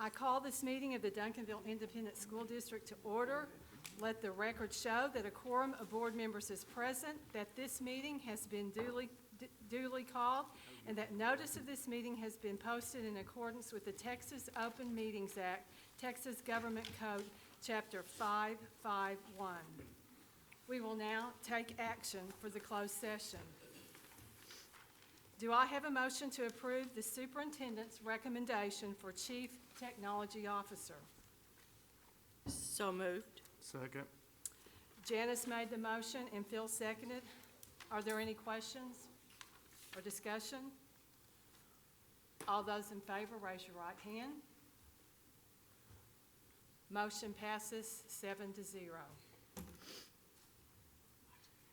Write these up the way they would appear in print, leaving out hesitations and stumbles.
I call this meeting of the Duncanville Independent School District to order. Let the record show that a quorum of board members is present, that this meeting has been duly called, and that notice of this meeting has been posted in accordance with the Texas Open Meetings Act, Texas Government Code, Chapter 551. We will now take action for the closed session. Do I have a motion to approve the superintendent's recommendation for Chief Technology Officer? So moved. Second. Janice made the motion and Phil seconded. Are there any questions or discussion? All those in favor, raise your right hand. Motion passes 7-0.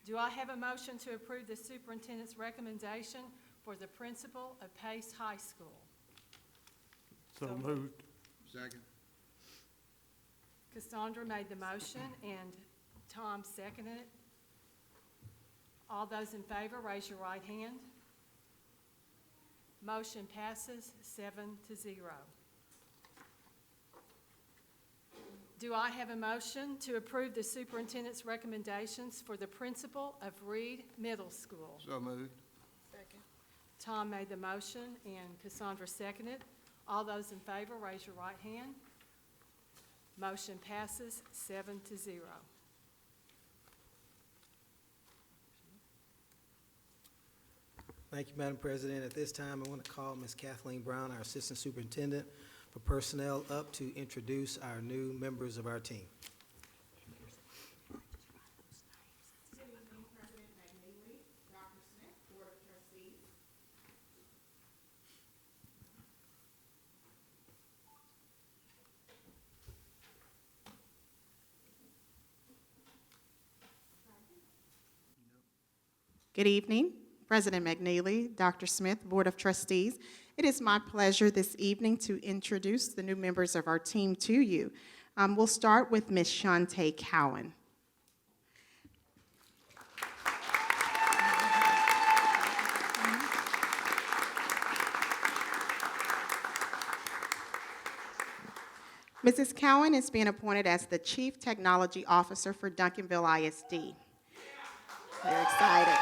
Do I have a motion to approve the superintendent's recommendation for the principal of Pace High School? So moved. Second. Cassandra made the motion and Tom seconded it. All those in favor, raise your right hand. Motion passes 7-0. Do I have a motion to approve the superintendent's recommendations for the principal of Reed Middle School? So moved. Tom made the motion and Cassandra seconded. All those in favor, raise your right hand. Motion passes 7-0. Thank you, Madam President. At this time, I want to call Ms. Kathleen Brown, our Assistant Superintendent for Personnel, up to introduce our new members of our team. Good evening, President McNeely, Dr. Smith, Board of Trustees. Good evening, President McNeely, Dr. Smith, Board of Trustees. It is my pleasure this evening to introduce the new members of our team to you. We'll start with Ms. Shantae Cowan. Mrs. Cowan is being appointed as the Chief Technology Officer for Duncanville ISD. Very excited.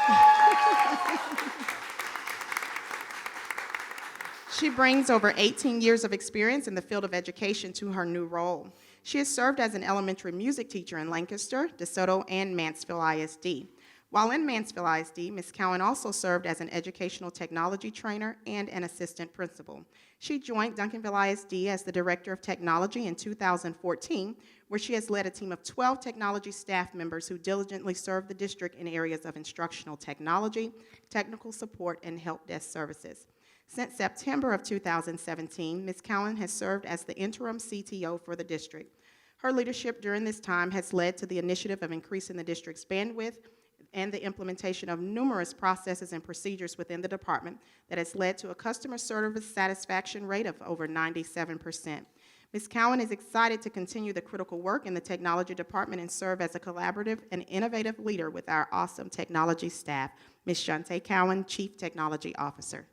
She brings over 18 years of experience in the field of education to her new role. She has served as an elementary music teacher in Lancaster, DeSoto, and Mansfield ISD. While in Mansfield ISD, Ms. Cowan also served as an educational technology trainer and an assistant principal. She joined Duncanville ISD as the Director of Technology in 2014, where she has led a team of 12 technology staff members who diligently serve the district in areas of instructional technology, technical support, and help desk services. Since September of 2017, Ms. Cowan has served as the interim CTO for the district. Her leadership during this time has led to the initiative of increasing the district's bandwidth and the implementation of numerous processes and procedures within the department that has led to a customer service satisfaction rate of over 97%. Ms. Cowan is excited to continue the critical work in the technology department and serve as a collaborative and innovative leader with our awesome technology staff. Ms. Shantae Cowan, Chief Technology Officer.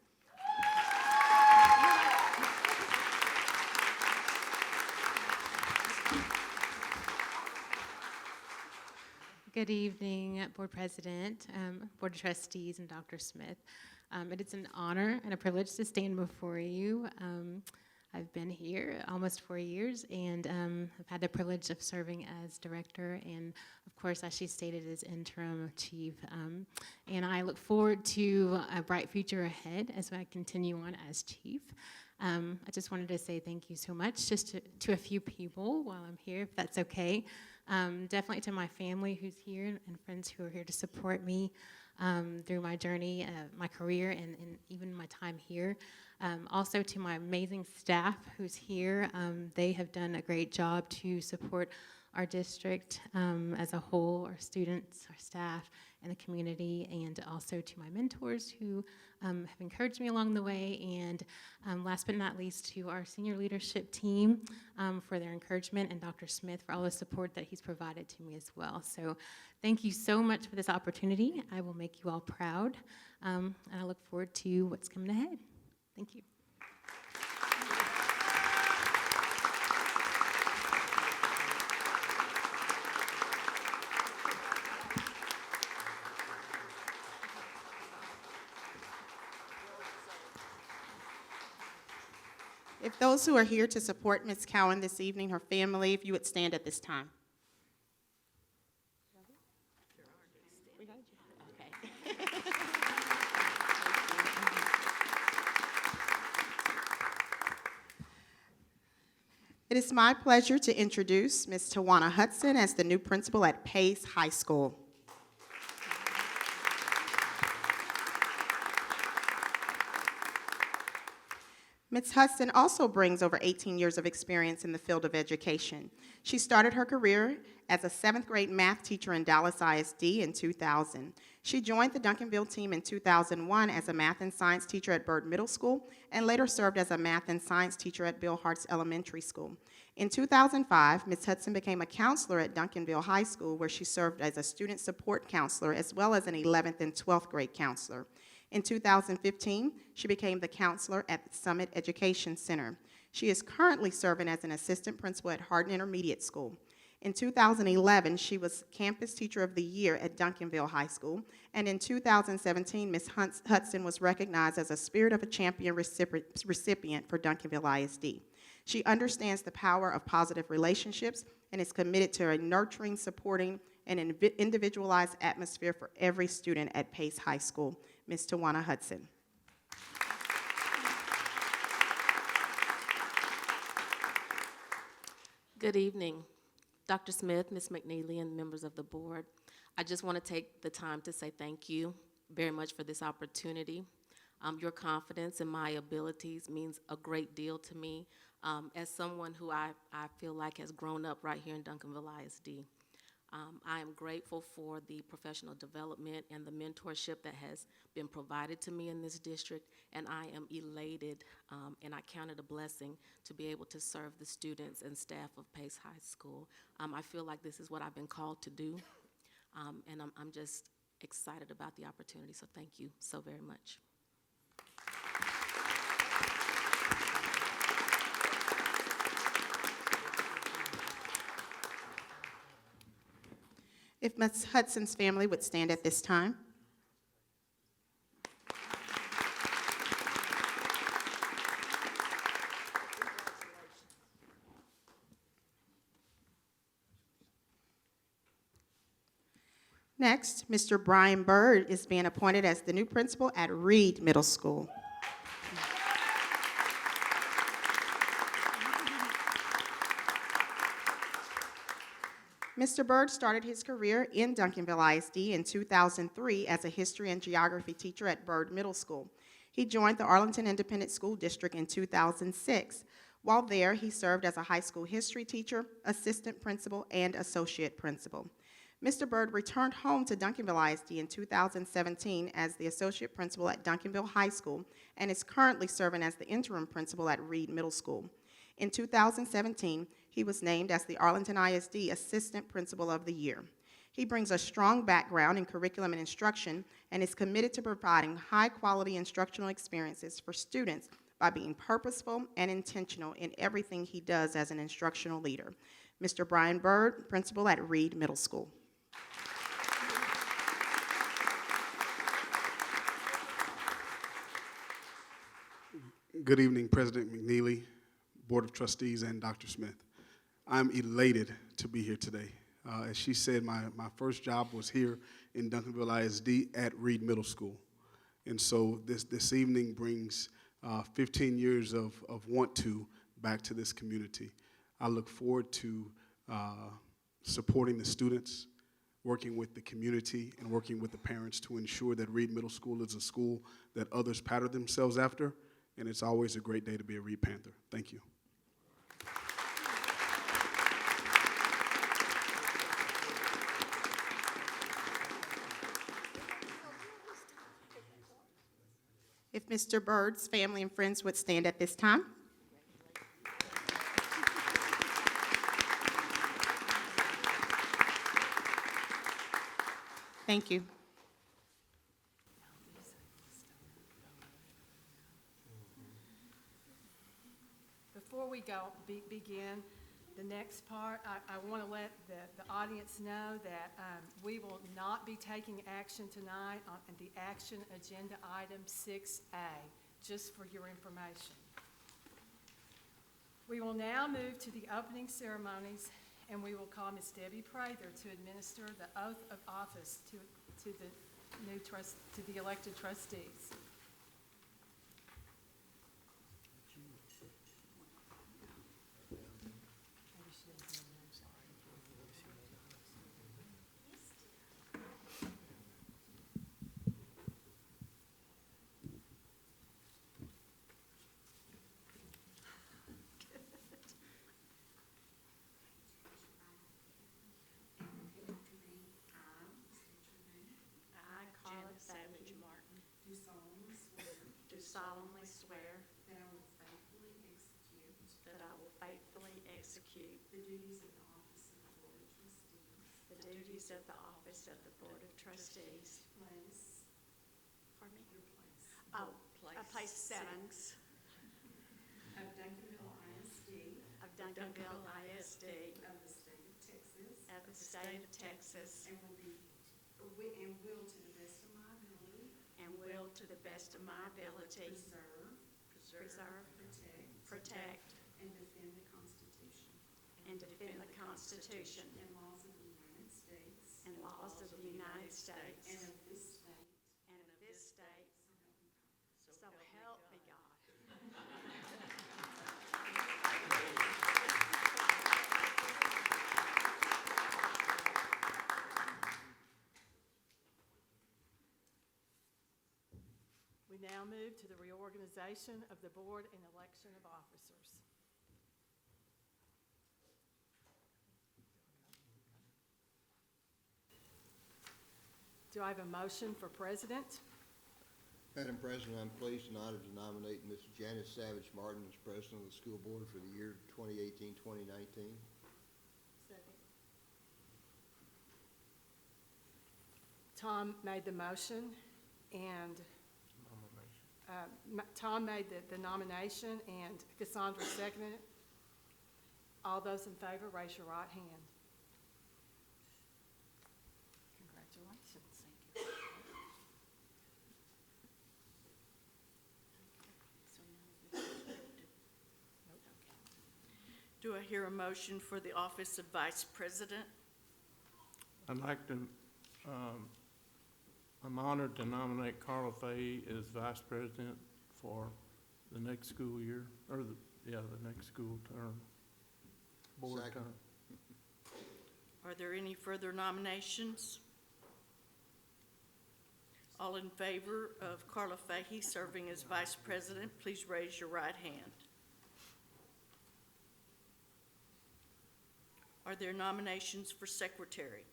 Good evening, Board President, Board of Trustees, and Dr. Smith. It is an honor and a privilege to stand before you. I've been here almost 4 years, and I've had the privilege of serving as director and, of course, as she stated, as interim chief. And I look forward to a bright future ahead as I continue on as chief. I just wanted to say thank you so much just to a few people while I'm here, if that's okay. Definitely to my family who's here and friends who are here to support me through my journey, my career, and even my time here. Also to my amazing staff who's here. They have done a great job to support our district as a whole, our students, our staff, and the community, and also to my mentors who have encouraged me along the way, and last but not least to our senior leadership team for their encouragement, and Dr. Smith for all the support that he's provided to me as well. So thank you so much for this opportunity. I will make you all proud, and I look forward to what's coming ahead. Thank you. If those who are here to support Ms. Cowan this evening, her family, if you would stand at this time. It is my pleasure to introduce Ms. Tawana Hudson as the new principal at Pace High School. Ms. Hudson also brings over 18 years of experience in the field of education. She started her career as a 7th grade math teacher in Dallas ISD in 2000. She joined the Duncanville team in 2001 as a math and science teacher at Byrd Middle School and later served as a math and science teacher at Bill Hartz Elementary School. In 2005, Ms. Hudson became a counselor at Duncanville High School, where she served as a student support counselor as well as an 11th and 12th grade counselor. In 2015, she became the counselor at the Summit Education Center. She is currently serving as an assistant principal at Hardin Intermediate School. In 2011, she was Campus Teacher of the Year at Duncanville High School, and in 2017, Ms. Hudson was recognized as a Spirit of a Champion recipient for Duncanville ISD. She understands the power of positive relationships and is committed to a nurturing, supporting, and individualized atmosphere for every student at Pace High School. Ms. Tawana Hudson. Good evening, Dr. Smith, Ms. McNeely, and members of the board. I just want to take the time to say thank you very much for this opportunity. Your confidence in my abilities means a great deal to me as someone who I feel like has grown up right here in Duncanville ISD. I am grateful for the professional development and the mentorship that has been provided to me in this district, and I am elated and I count it a blessing to be able to serve the students and staff of Pace High School. I feel like this is what I've been called to do, and I'm just excited about the opportunity, so thank you so very much. If Ms. Hudson's family would stand at this time. Next, Mr. Brian Byrd is being appointed as the new principal at Reed Middle School. Mr. Byrd started his career in Duncanville ISD in 2003 as a history and geography teacher at Byrd Middle School. He joined the Arlington Independent School District in 2006. While there, he served as a high school history teacher, assistant principal, and associate principal. Mr. Byrd returned home to Duncanville ISD in 2017 as the associate principal at Duncanville High School and is currently serving as the interim principal at Reed Middle School. In 2017, he was named as the Arlington ISD Assistant Principal of the Year. He brings a strong background in curriculum and instruction and is committed to providing high-quality instructional experiences for students by being purposeful and intentional in everything he does as an instructional leader. Mr. Brian Byrd, Principal at Reed Middle School. Good evening, President McNeely, Board of Trustees, and Dr. Smith. I'm elated to be here today. As she said, my first job was here in Duncanville ISD at Reed Middle School. And so this evening brings 15 years of want to back to this community. I look forward to supporting the students, working with the community, and working with the parents to ensure that Reed Middle School is a school that others pattern themselves after, and it's always a great day to be a Reed Panther. Thank you. If Mr. Byrd's family and friends would stand at this time. Thank you. Before we begin the next part, I want to let the audience know that we will not be taking action tonight on the action agenda item 6A, just for your information. We will now move to the opening ceremonies, and we will call Ms. Debbie Prather to administer the oath of office to the elected trustees. I, Carla Savage Martin, Do solemnly swear that I will faithfully execute that I will faithfully execute the duties of the office of the Board of Trustees, the duties of the office of the Board of Trustees. place, Pardon me? your place, Oh, place settings of Duncanville ISD of Duncanville ISD of the state of Texas, of the state of Texas, and will to the best of my ability and will to the best of my ability preserve, protect, protect, and defend the Constitution and defend the Constitution and laws of the United States and laws of the United States and of this state, and of this state, so help me God. We now move to the reorganization of the board and election of officers. Do I have a motion for president? Madam President, I'm pleased and honored to nominate Ms. Janice Savage Martin as President of the School Board for the year 2018-2019. Tom made the motion, and Tom made the nomination, and Cassandra seconded it. All those in favor, raise your right hand. Congratulations. Do I hear a motion for the office of Vice President? I'd like to, I'm honored to nominate Carla Fahey as Vice President for the next school year, or the next school term, board Second. term. Are there any further nominations? All in favor of Carla Fahey serving as Vice President, please raise your right hand. Are there nominations for Secretary?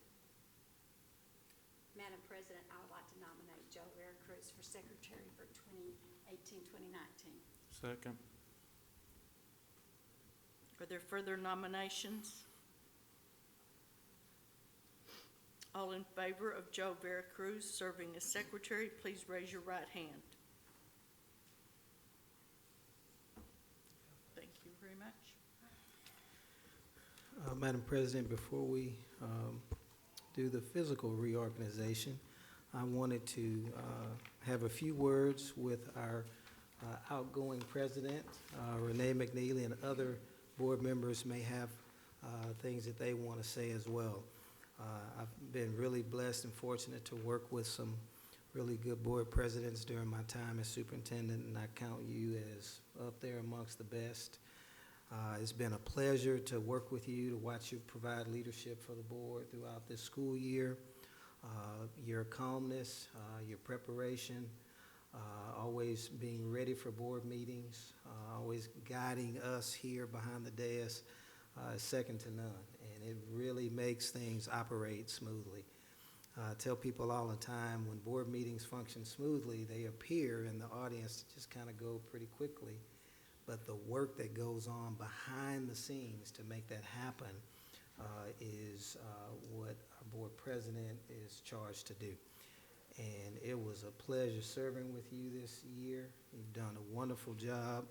Madam President, I would like to nominate Joe Veracruz for Secretary for 2018-2019. Second. Are there further nominations? All in favor of Joe Veracruz serving as Secretary, please raise your right hand. Thank you very much. Madam President, before we do the physical reorganization, I wanted to have a few words with our outgoing president, Renee McNeely, and other board members may have things that they want to say as well. I've been really blessed and fortunate to work with some really good board presidents during my time as superintendent, and I count you as up there amongst the best. It's been a pleasure to work with you, to watch you provide leadership for the board throughout this school year. Your calmness, your preparation, always being ready for board meetings, always guiding us here behind the dais is second to none. And it really makes things operate smoothly. I tell people all the time, when board meetings function smoothly, they appear in the audience to just kind of go pretty quickly. But the work that goes on behind the scenes to make that happen is what our board president is charged to do. And it was a pleasure serving with you this year. You've done a wonderful job.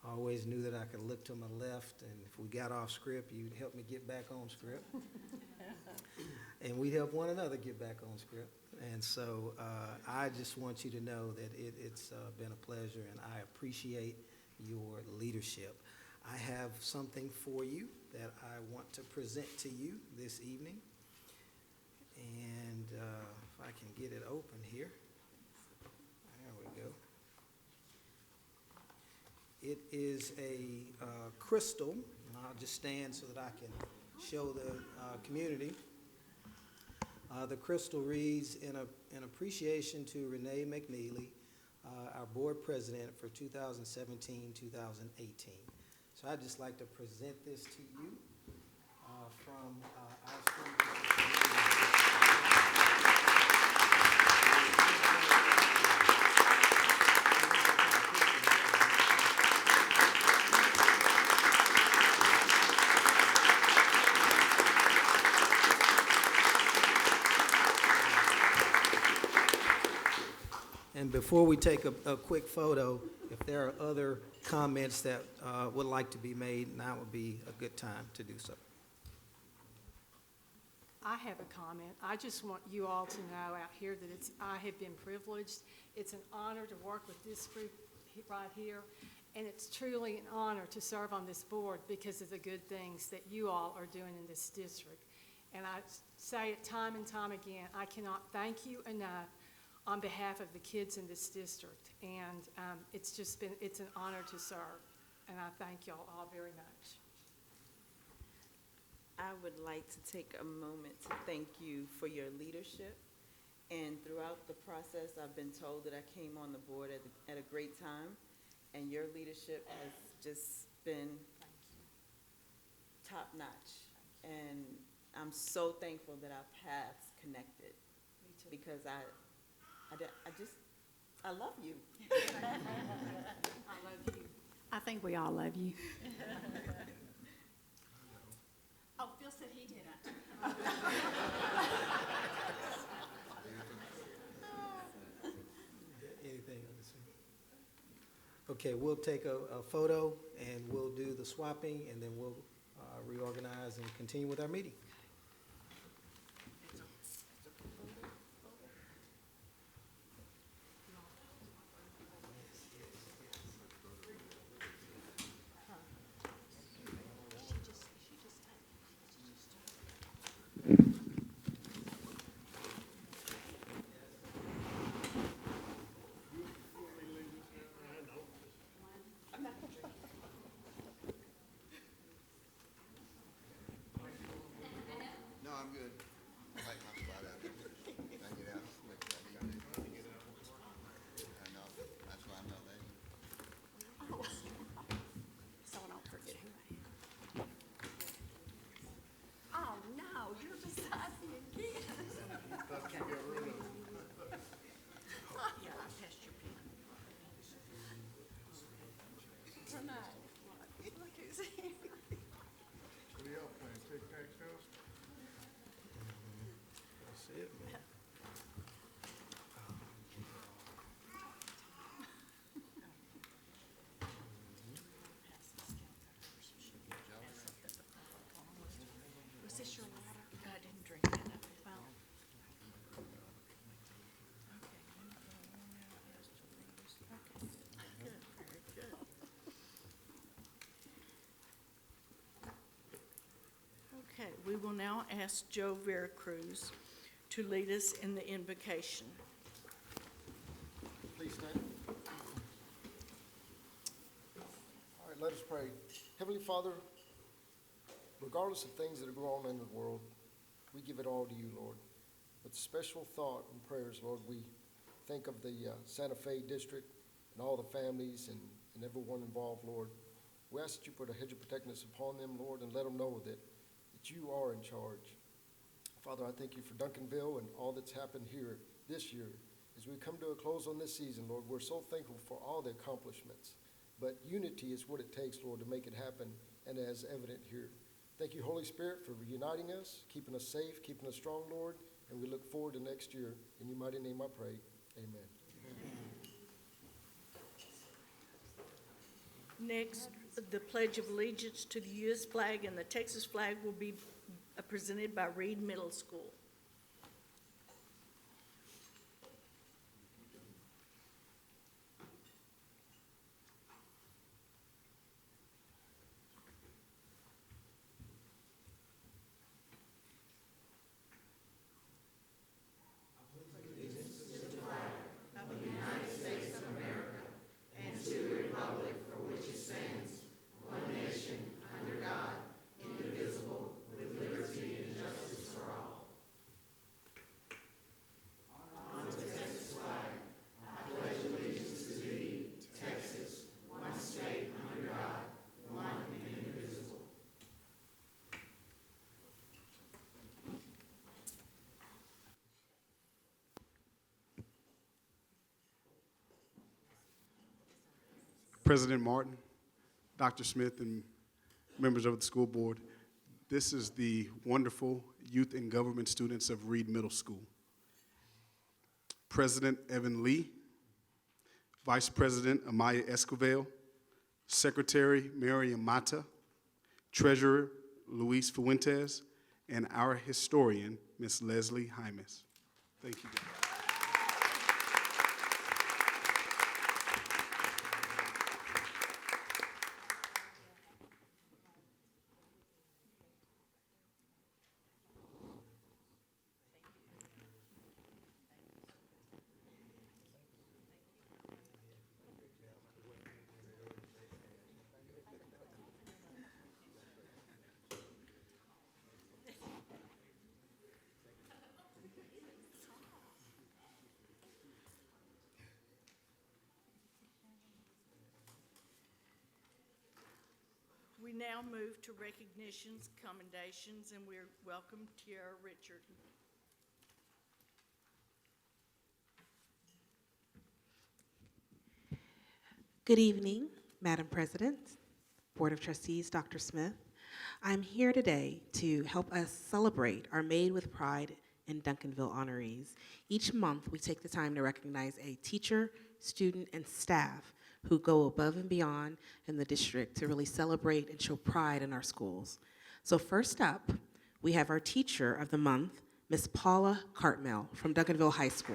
I always knew that I could look to my left, and if we got off script, you'd help me get back on script. And we'd help one another get back on script. And so I just want you to know that it's been a pleasure, and I appreciate your leadership. I have something for you that I want to present to you this evening. And if I can get it open here. There we go. It is a crystal, and I'll just stand so that I can show the community. The crystal reads, in appreciation to Renee McNeely, our board president for 2017-2018. So I'd just like to present this to you from our school. And before we take a quick photo, if there are other comments that would like to be made, now would be a good time to do so. I have a comment. I just want you all to know out here that I have been privileged. It's an honor to work with this group right here, and it's truly an honor to serve on this board because of the good things that you all are doing in this district. And I say it time and time again, I cannot thank you enough on behalf of the kids in this district. And it's an honor to serve. And I thank y'all all very much. I would like to take a moment to thank you for your leadership. And throughout the process, I've been told that I came on the board at a great time. And your leadership has just been top notch. And I'm so thankful that our paths connected. Me too. Because I love you. I love you. I think we all love you. Oh, Phil said he didn't. Anything on this one? Okay, we'll take a photo and we'll do the swapping and then we'll reorganize and continue with our meeting. No, I'm good. I like my spot out there. I get out, look at that. I know, that's why I know that. So I don't forget who I am. Oh, no, you're beside me again. Yeah, I passed your pen. Renee, look who's here. What are y'all playing, tic-tac-toe? That's it, man. Was this your water? I didn't drink it. Well. Okay, we will now ask Joe Veracruz to lead us in the invocation. Please stand. All right, let us pray. Heavenly Father, regardless of things that are going on in the world, we give it all to you, Lord. With special thought and prayers, Lord, we think of the Santa Fe district and all the families and everyone involved, Lord. We ask that you put a hedge of protectiveness upon them, Lord, and let them know that you are in charge. Father, I thank you for Duncanville and all that's happened here this year. As we come to a close on this season, Lord, we're so thankful for all the accomplishments. But unity is what it takes, Lord, to make it happen, and as evident here. Thank you, Holy Spirit, for reuniting us, keeping us safe, keeping us strong, Lord, and we look forward to next year. In your mighty name I pray. Amen. Next, the Pledge of Allegiance to the U.S. flag and the Texas flag will be presented by Reed Middle School. President Martin, Dr. Smith, and members of the school board, this is the wonderful youth and government students of Reed Middle School. President Evan Lee, Vice President Amaya Escovel, Secretary Miriam Mata, Treasurer Luis Fuentes, and our historian, Ms. Leslie Jaimes. Thank you. We now move to recognitions, commendations, and we're welcome Tiara Richard. Good evening, Madam President, Board of Trustees, Dr. Smith. I'm here today to help us celebrate our Made with Pride in Duncanville honorees. Each month, we take the time to recognize a teacher, student, and staff who go above and beyond in the district to really celebrate and show pride in our schools. So first up, we have our Teacher of the Month, Ms. Paula Cartmel from Duncanville High School.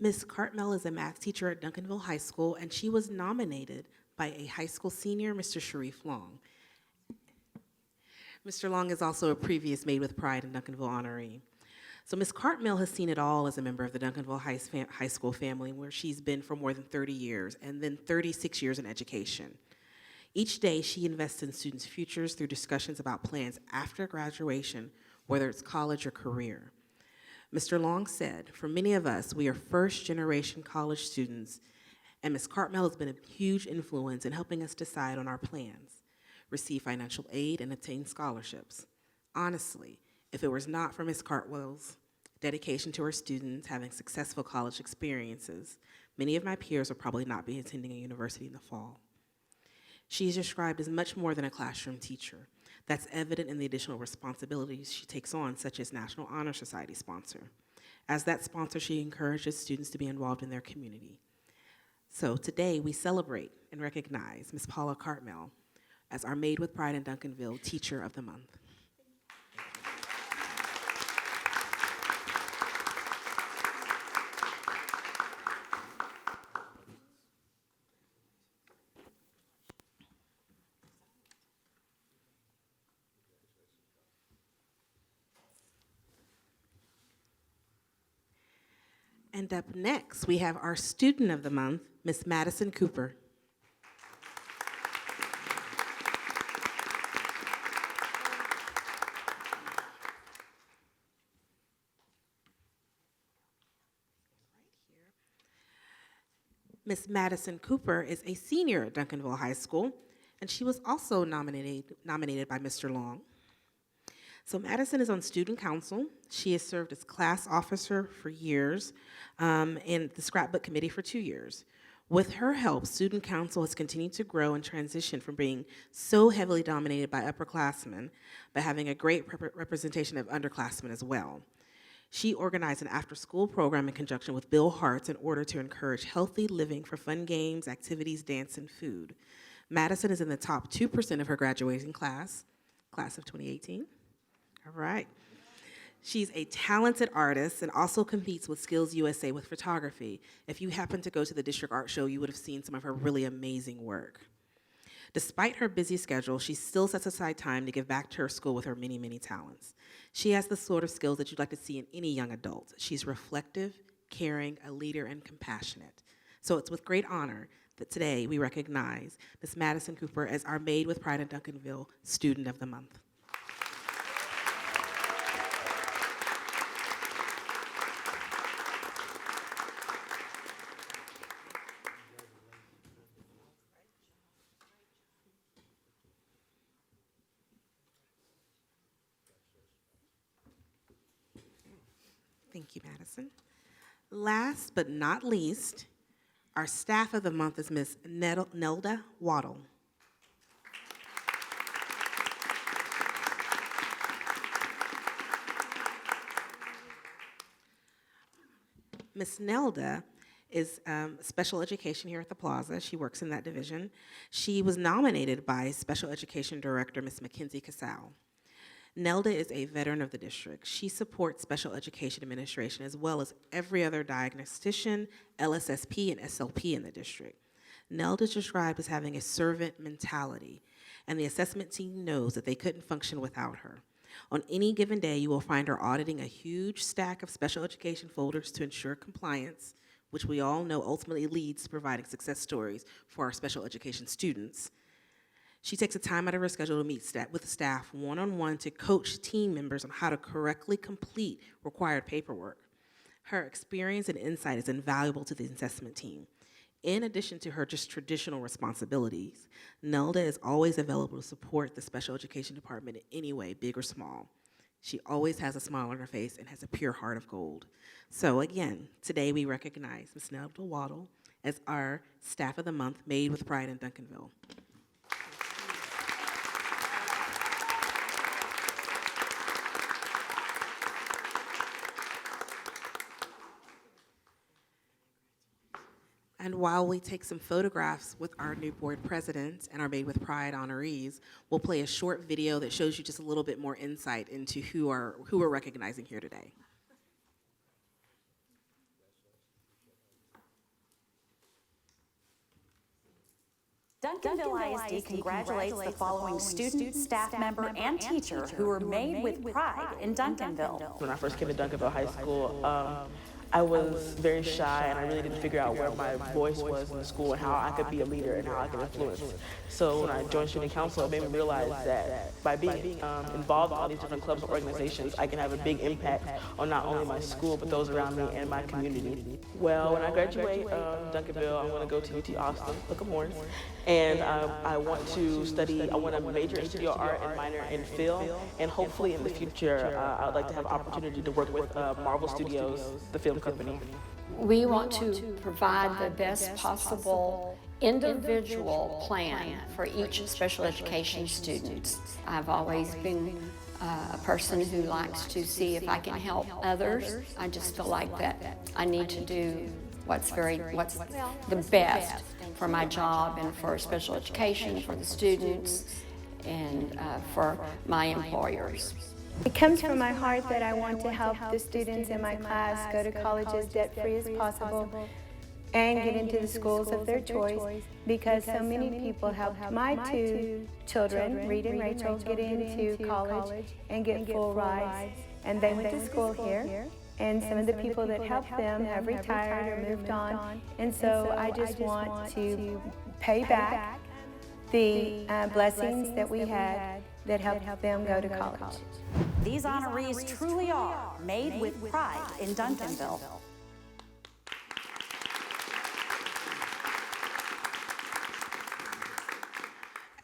Ms. Cartmel is a math teacher at Duncanville High School, and she was nominated by a high school senior, Mr. Sharif Long. Mr. Long is also a previous Made with Pride in Duncanville honoree. So Ms. Cartmel has seen it all as a member of the Duncanville High School family, where she's been for more than 30 years, and then 36 years in education. Each day, she invests in students' futures through discussions about plans after graduation, whether it's college or career. Mr. Long said, for many of us, we are first-generation college students, and Ms. Cartmel has been a huge influence in helping us decide on our plans, receive financial aid, and attain scholarships. Honestly, if it was not for Ms. Cartmell's dedication to her students having successful college experiences, many of my peers would probably not be attending a university in the fall. She is described as much more than a classroom teacher. That's evident in the additional responsibilities she takes on, such as National Honor Society sponsor. As that sponsor, she encourages students to be involved in their community. So today, we celebrate and recognize Ms. Paula Cartmel as our Made with Pride in Duncanville Teacher of the Month. And up next, we have our Student of the Month, Ms. Madison Cooper. Ms. Madison Cooper is a senior at Duncanville High School, and she was also nominated by Mr. Long. So Madison is on student council. She has served as class officer for years and the scrapbook committee for 2 years. With her help, student council has continued to grow and transition from being so heavily dominated by upperclassmen, but having a great representation of underclassmen as well. She organized an after-school program in conjunction with Bill Hartz in order to encourage healthy living for fun games, activities, dance, and food. Madison is in the top 2% of her graduating class of 2018. All right. She's a talented artist and also competes with Skills USA with photography. If you happen to go to the district art show, you would have seen some of her really amazing work. Despite her busy schedule, she still sets aside time to give back to her school with her many, many talents. She has the sort of skills that you'd like to see in any young adult. She's reflective, caring, a leader, and compassionate. So it's with great honor that today we recognize Ms. Madison Cooper as our Made with Pride in Duncanville Student of the Month. Thank you, Madison. Last but not least, our staff of the month is Ms. Nelda Waddle. Ms. Nelda is special education here at the Plaza. She works in that division. She was nominated by Special Education Director, Ms. Mackenzie Casal. Nelda is a veteran of the district. She supports special education administration as well as every other diagnostician, LSSP, and SLP in the district. Nelda is described as having a servant mentality, and the assessment team knows that they couldn't function without her. On any given day, you will find her auditing a huge stack of special education folders to ensure compliance, which we all know ultimately leads to providing success stories for our special education students. She takes a time out of her schedule to meet with staff one-on-one to coach team members on how to correctly complete required paperwork. Her experience and insight is invaluable to the assessment team. In addition to her just traditional responsibilities, Nelda is always available to support the special education department in any way, big or small. She always has a smile on her face and has a pure heart of gold. So again, today we recognize Ms. Nelda Waddle as our Staff of the Month, Made with Pride in Duncanville. And while we take some photographs with our new board president and our Made with Pride honorees, we'll play a short video that shows you just a little bit more insight into who we're recognizing here today. Duncanville ISD congratulates the following student, staff member, and teacher who were made with pride in Duncanville. When I first came to Duncanville High School, I was very shy and I really didn't figure out where my voice was in the school and how I could be a leader and how I could influence. So when I joined student council, it made me realize that by being involved in all these different clubs and organizations, I can have a big impact on not only my school, but those around me and my community. Well, when I graduate Duncanville, I'm going to go to UT Austin, Hook 'em Horns, and I want to study, I want to major in studio art and minor in film, and hopefully in the future, I would like to have an opportunity to work with Marvel Studios, the film company. We want to provide the best possible individual plan for each special education student. I've always been a person who likes to see if I can help others. I just feel like that I need to do what's the best for my job and for special education, for the students, and for my employers. It comes from my heart that I want to help the students in my class go to college as debt-free as possible and get into the schools of their choice, because so many people helped my two children, Reed and Rachel, get into college and get full rides. And they went to school here, and some of the people that helped them have retired or moved on. And so I just want to pay back the blessings that we had that helped them go to college. These honorees truly are made with pride in Duncanville.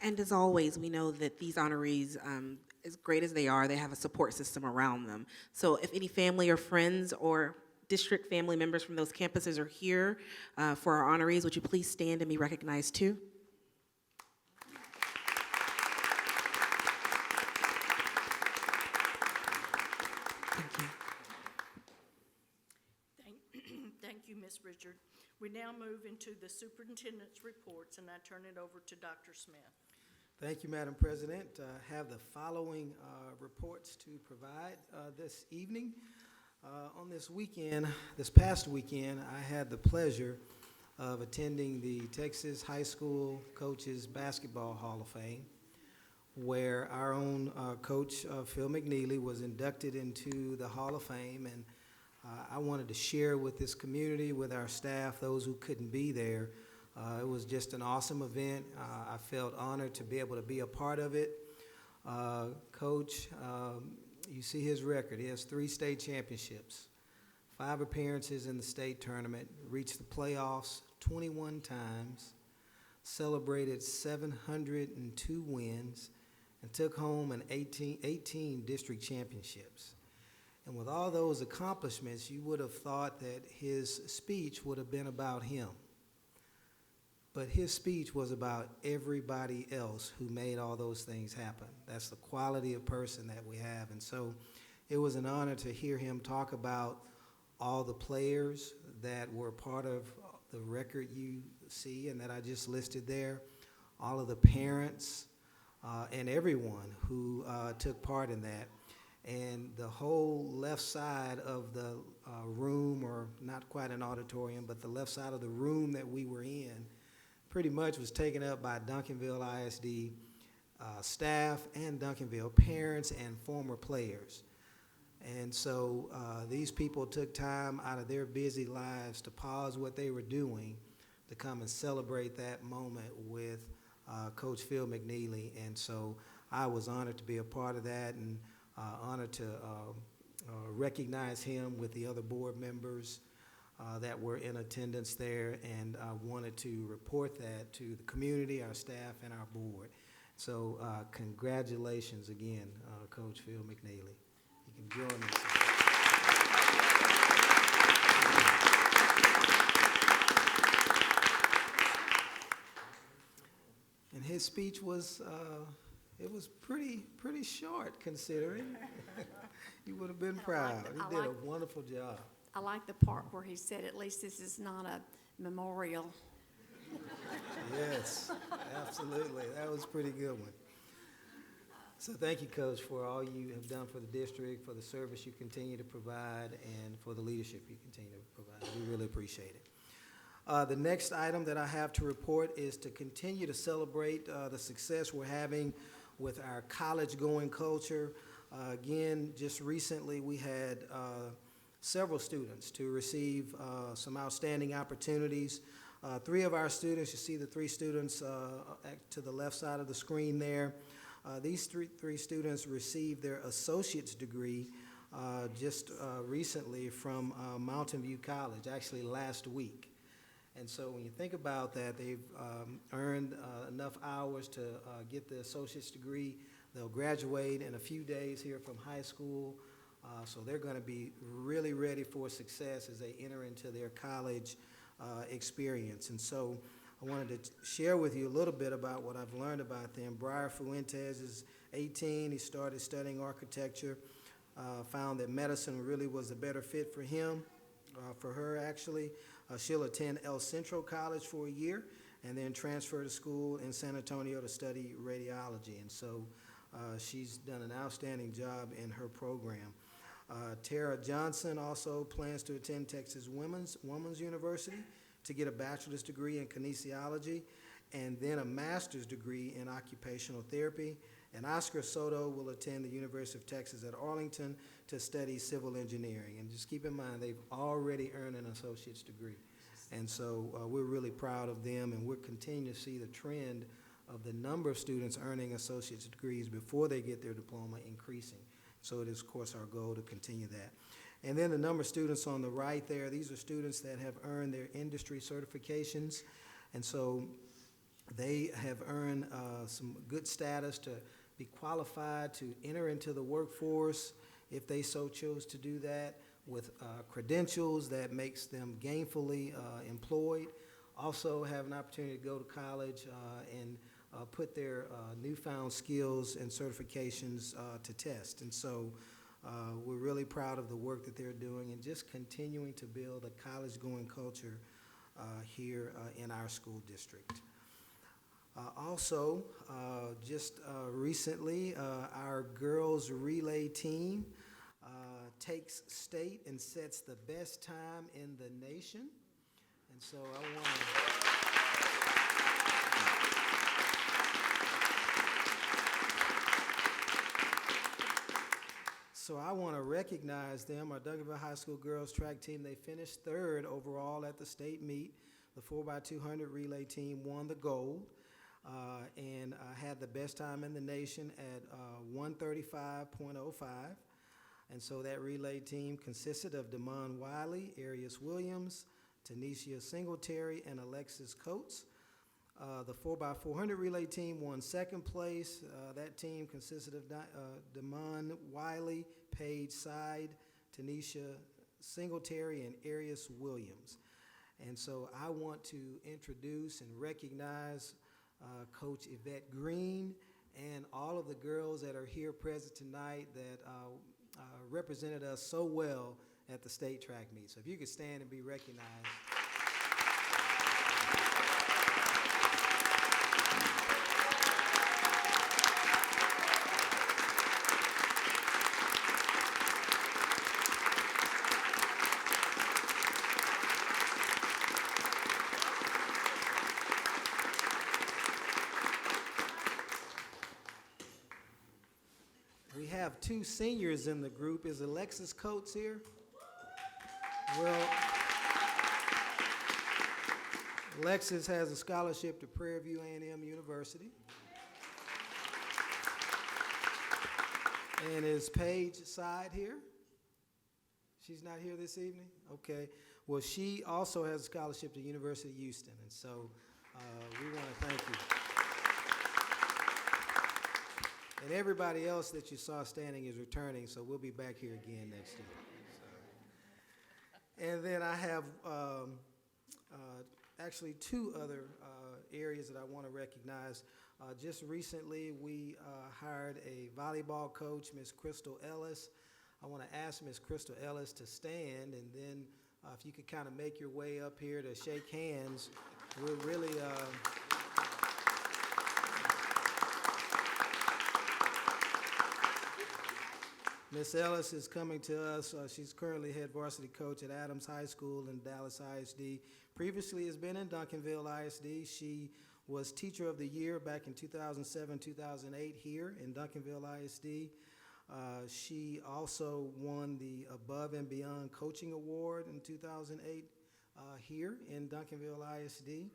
And as always, we know that these honorees, as great as they are, they have a support system around them. So if any family or friends or district family members from those campuses are here for our honorees, would you please stand and be recognized too? Thank you, Ms. Richard. We now move into the superintendent's reports, and I turn it over to Dr. Smith. Thank you, Madam President. I have the following reports to provide this evening. On this past weekend, I had the pleasure of attending the Texas High School Coaches Basketball Hall of Fame, where our own coach, Phil McNeely, was inducted into the Hall of Fame. And I wanted to share with this community, with our staff, those who couldn't be there. It was just an awesome event. I felt honored to be able to be a part of it. Coach, you see his record. He has 3 state championships, 5 appearances in the state tournament, reached the playoffs 21 times, celebrated 702 wins, and took home 18 district championships. And with all those accomplishments, you would have thought that his speech would have been about him. But his speech was about everybody else who made all those things happen. That's the quality of person that we have. And so it was an honor to hear him talk about all the players that were part of the record you see and that I just listed there, all of the parents and everyone who took part in that. And the whole left side of the room, or not quite an auditorium, but the left side of the room that we were in, pretty much was taken up by Duncanville ISD staff and Duncanville parents and former players. And so these people took time out of their busy lives to pause what they were doing to come and celebrate that moment with Coach Phil McNeely. And so I was honored to be a part of that, and honored to recognize him with the other board members that were in attendance there, and I wanted to report that to the community, our staff, and our board. So congratulations again, Coach Phil McNeely. You can join me. And his speech was, it was pretty short considering. You would have been proud. He did a wonderful job. I like the part where he said, at least this is not a memorial. Yes, absolutely. That was a pretty good one. So thank you, Coach, for all you have done for the district, for the service you continue to provide, and for the leadership you continue to provide. We really appreciate it. The next item that I have to report is to continue to celebrate the success we're having with our college-going culture. Again, just recently we had several students to receive some outstanding opportunities. 3 of our students, you see the 3 students to the left side of the screen there. These three students received their associate's degree just recently from Mountain View College, actually last week. And so when you think about that, they've earned enough hours to get the associate's degree. They'll graduate in a few days here from high school. So they're going to be really ready for success as they enter into their college experience. And so I wanted to share with you a little bit about what I've learned about them. Briar Fuentes is 18. He started studying architecture, found that medicine really was a better fit for him, for her actually. She'll attend El Centro College for a year and then transfer to school in San Antonio to study radiology. And so she's done an outstanding job in her program. Tara Johnson also plans to attend Texas Women's University to get a bachelor's degree in kinesiology and then a master's degree in occupational therapy. And Oscar Soto will attend the University of Texas at Arlington to study civil engineering. And just keep in mind, they've already earned an associate's degree. And so we're really proud of them, and we're continuing to see the trend of the number of students earning associate's degrees before they get their diploma increasing. So it is, of course, our goal to continue that. And then the number of students on the right there, these are students that have earned their industry certifications. And so they have earned some good status to be qualified to enter into the workforce if they so chose to do that, with credentials that makes them gainfully employed. Also have an opportunity to go to college and put their newfound skills and certifications to test. And so we're really proud of the work that they're doing and just continuing to build a college-going culture here in our school district. Also, just recently, our girls relay team takes state and sets the best time in the nation. And so I want to... So I want to recognize them. Our Duncanville High School girls track team, they finished 3rd overall at the state meet. The 4x200 relay team won the gold and had the best time in the nation at 1:35.05. And so that relay team consisted of Damon Wiley, Arius Williams, Tanisha Singletary, and Alexis Coates. The 4x400 relay team won 2nd place. That team consisted of Damon Wiley, Paige Side, Tanisha Singletary, and Arius Williams. And so I want to introduce and recognize Coach Yvette Green and all of the girls that are here present tonight that represented us so well at the state track meet. So if you could stand and be recognized. We have two seniors in the group. Is Alexis Coates here? Well, Alexis has a scholarship to Prairie View A&M University. And is Paige Side here? She's not here this evening? Okay. Well, she also has a scholarship to University of Houston, and so we want to thank you. And everybody else that you saw standing is returning, so we'll be back here again next year. So. And then I have actually two other areas that I want to recognize. Just recently, we hired a volleyball coach, Ms. Crystal Ellis. I want to ask Ms. Crystal Ellis to stand, and then if you could kind of make your way up here to shake hands, we're really... Ms. Ellis is coming to us. She's currently head varsity coach at Adams High School in Dallas ISD. Previously has been in Duncanville ISD. She was Teacher of the Year back in 2007-2008 here in Duncanville ISD. She also won the Above and Beyond Coaching Award in 2008 here in Duncanville ISD.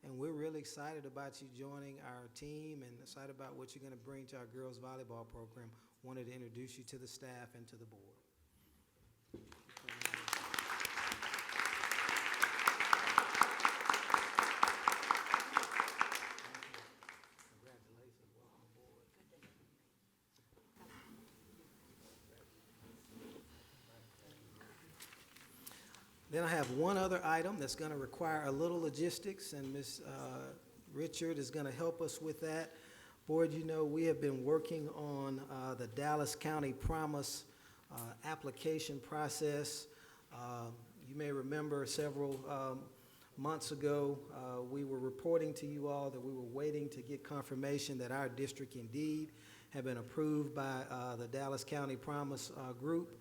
And we're really excited about you joining our team and excited about what you're going to bring to our girls volleyball program. Wanted to introduce you to the staff and to the board. Congratulations, welcome aboard. Then I have one other item that's going to require a little logistics, and Ms. Richard is going to help us with that. Board, you know, we have been working on the Dallas County Promise application process. You may remember several months ago, we were reporting to you all that we were waiting to get confirmation that our district indeed had been approved by the Dallas County Promise group.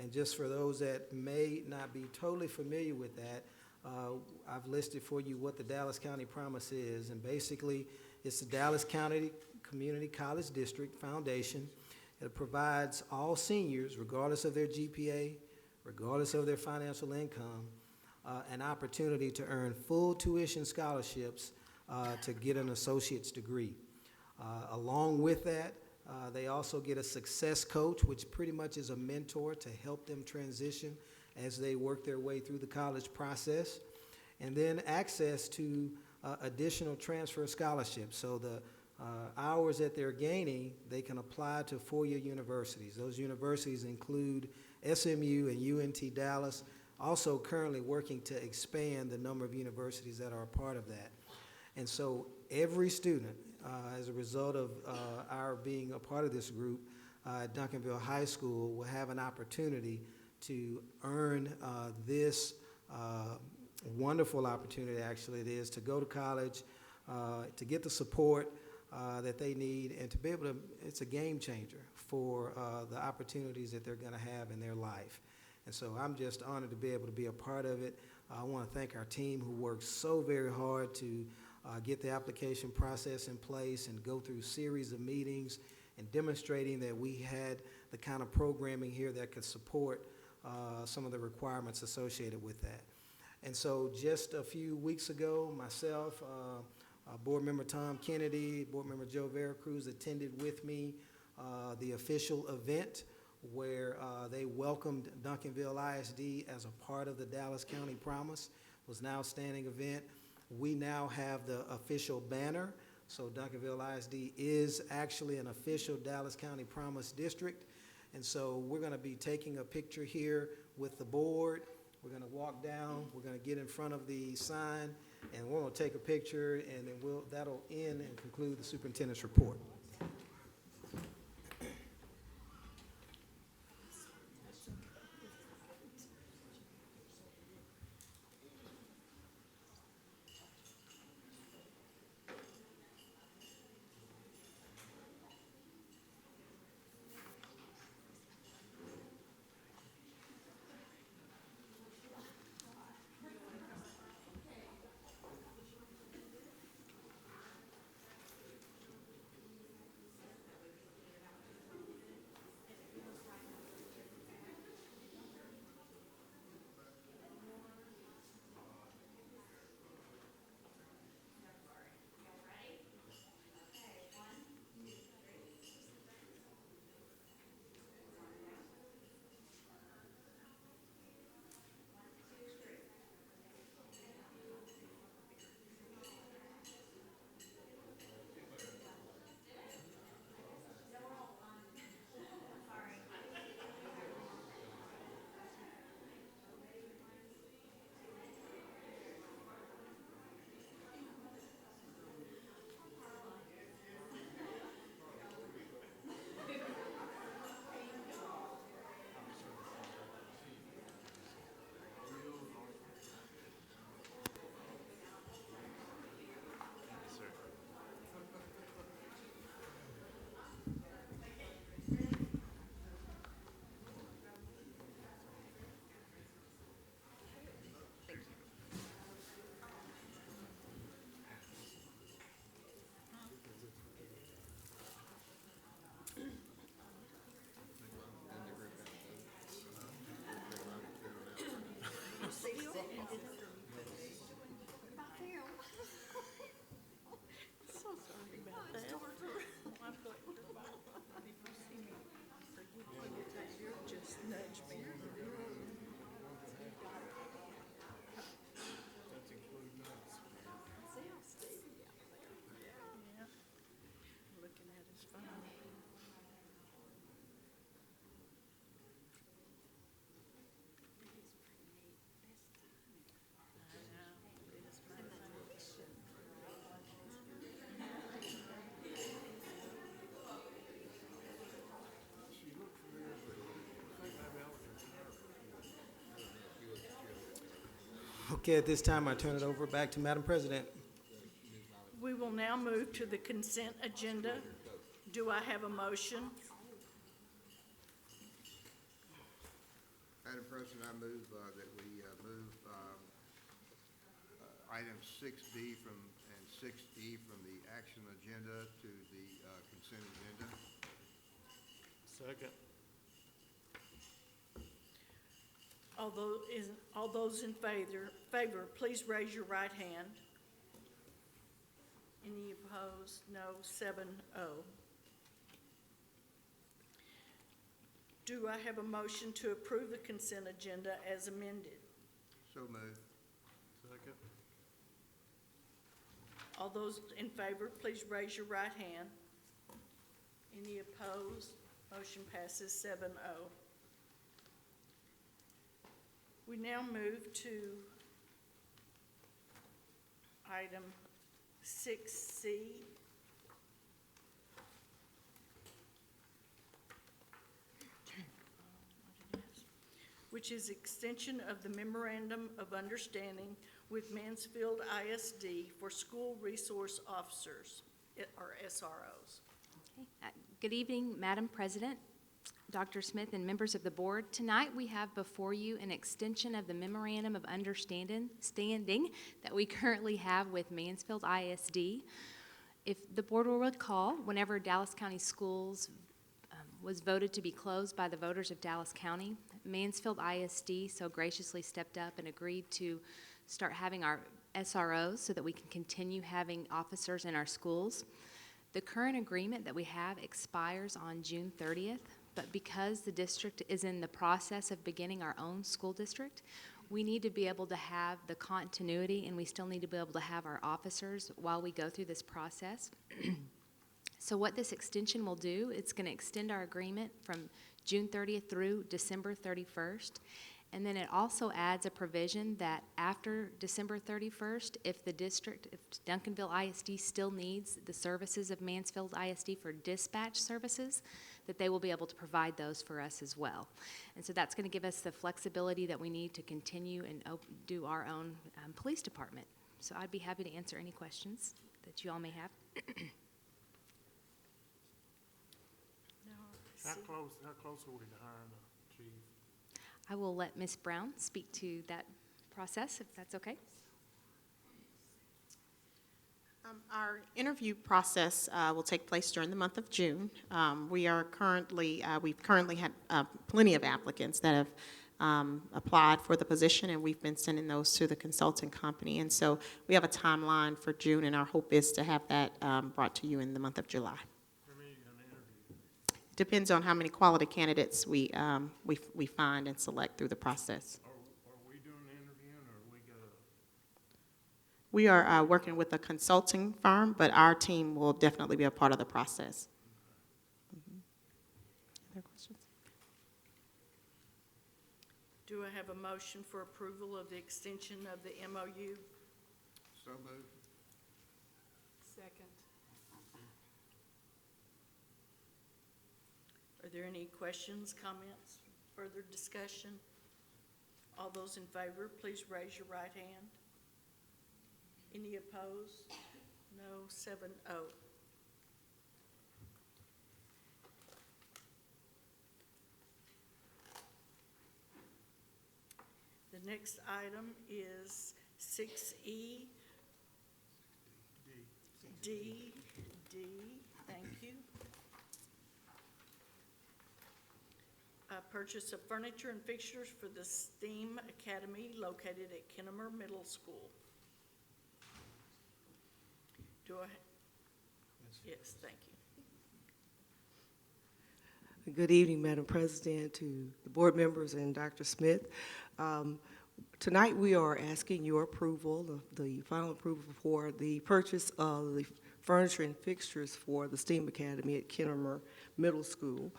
And just for those that may not be totally familiar with that, I've listed for you what the Dallas County Promise is. And basically, it's the Dallas County Community College District Foundation. It provides all seniors, regardless of their GPA, regardless of their financial income, an opportunity to earn full tuition scholarships to get an associate's degree. Along with that, they also get a success coach, which pretty much is a mentor to help them transition as they work their way through the college process. And then access to additional transfer scholarships. So the hours that they're gaining, they can apply to four-year universities. Those universities include SMU and UNT Dallas, also currently working to expand the number of universities that are a part of that. And so every student, as a result of our being a part of this group at Duncanville High School, will have an opportunity to earn this wonderful opportunity, actually, it is, to go to college, to get the support that they need, and to be able to, it's a game changer for the opportunities that they're going to have in their life. And so I'm just honored to be able to be a part of it. I want to thank our team who worked so very hard to get the application process in place and go through a series of meetings and demonstrating that we had the kind of programming here that could support some of the requirements associated with that. And so just a few weeks ago, myself, Board Member Tom Kennedy, Board Member Joe Veracruz attended with me the official event where they welcomed Duncanville ISD as a part of the Dallas County Promise. It was an outstanding event. We now have the official banner. So Duncanville ISD is actually an official Dallas County Promise district. And so we're going to be taking a picture here with the board. We're going to walk down, we're going to get in front of the sign, and we're going to take a picture, and then that'll end and conclude the superintendent's report. Okay, at this time, I turn it over back to Madam President. We will now move to the consent agenda. Do I have a motion? Madam President, I move that we move items 6B and 6D from the action agenda to the consent agenda. Second. All those in favor, please raise your right hand. Any opposed? No, 7-0. Do I have a motion to approve the consent agenda as amended? So moved. Second. All those in favor, please raise your right hand. Any opposed? Motion passes 7-0. We now move to item 6C. Which is extension of the Memorandum of Understanding with Mansfield ISD for School Resource Officers, or SROs. Good evening, Madam President, Dr. Smith, and members of the board. Tonight, we have before you an extension of the Memorandum of Understanding that we currently have with Mansfield ISD. If the board will recall, whenever Dallas County Schools was voted to be closed by the voters of Dallas County, Mansfield ISD so graciously stepped up and agreed to start having our SROs so that we can continue having officers in our schools. The current agreement that we have expires on June 30th, but because the district is in the process of beginning our own school district, we need to be able to have the continuity, and we still need to be able to have our officers while we go through this process. So what this extension will do, it's going to extend our agreement from June 30th through December 31st. And then it also adds a provision that after December 31st, if Duncanville ISD still needs the services of Mansfield ISD for dispatch services, that they will be able to provide those for us as well. And so that's going to give us the flexibility that we need to continue and do our own police department. So I'd be happy to answer any questions that you all may have. How close are we to hiring a chief? I will let Ms. Brown speak to that process, if that's okay. Our interview process will take place during the month of June. We've currently had plenty of applicants that have applied for the position, and we've been sending those to the consulting company. And so we have a timeline for June, and our hope is to have that brought to you in the month of July. Depends on how many quality candidates we find and select through the process. Are we doing the interviewing, or we got a? We are working with a consulting firm, but our team will definitely be a part of the process. Other questions? Do I have a motion for approval of the extension of the MOU? So moved. Second. Are there any questions, comments, further discussion? All those in favor, please raise your right hand. Any opposed? No, 7-0. The next item is 6E. D, thank you. Purchase of furniture and fixtures for the STEAM Academy located at Kennemer Middle School. Yes, thank you. Good evening, Madam President, to the board members and Dr. Smith. Tonight we are asking your approval, the final approval for the purchase of the furniture and fixtures for the STEAM Academy at Kennemer Middle School.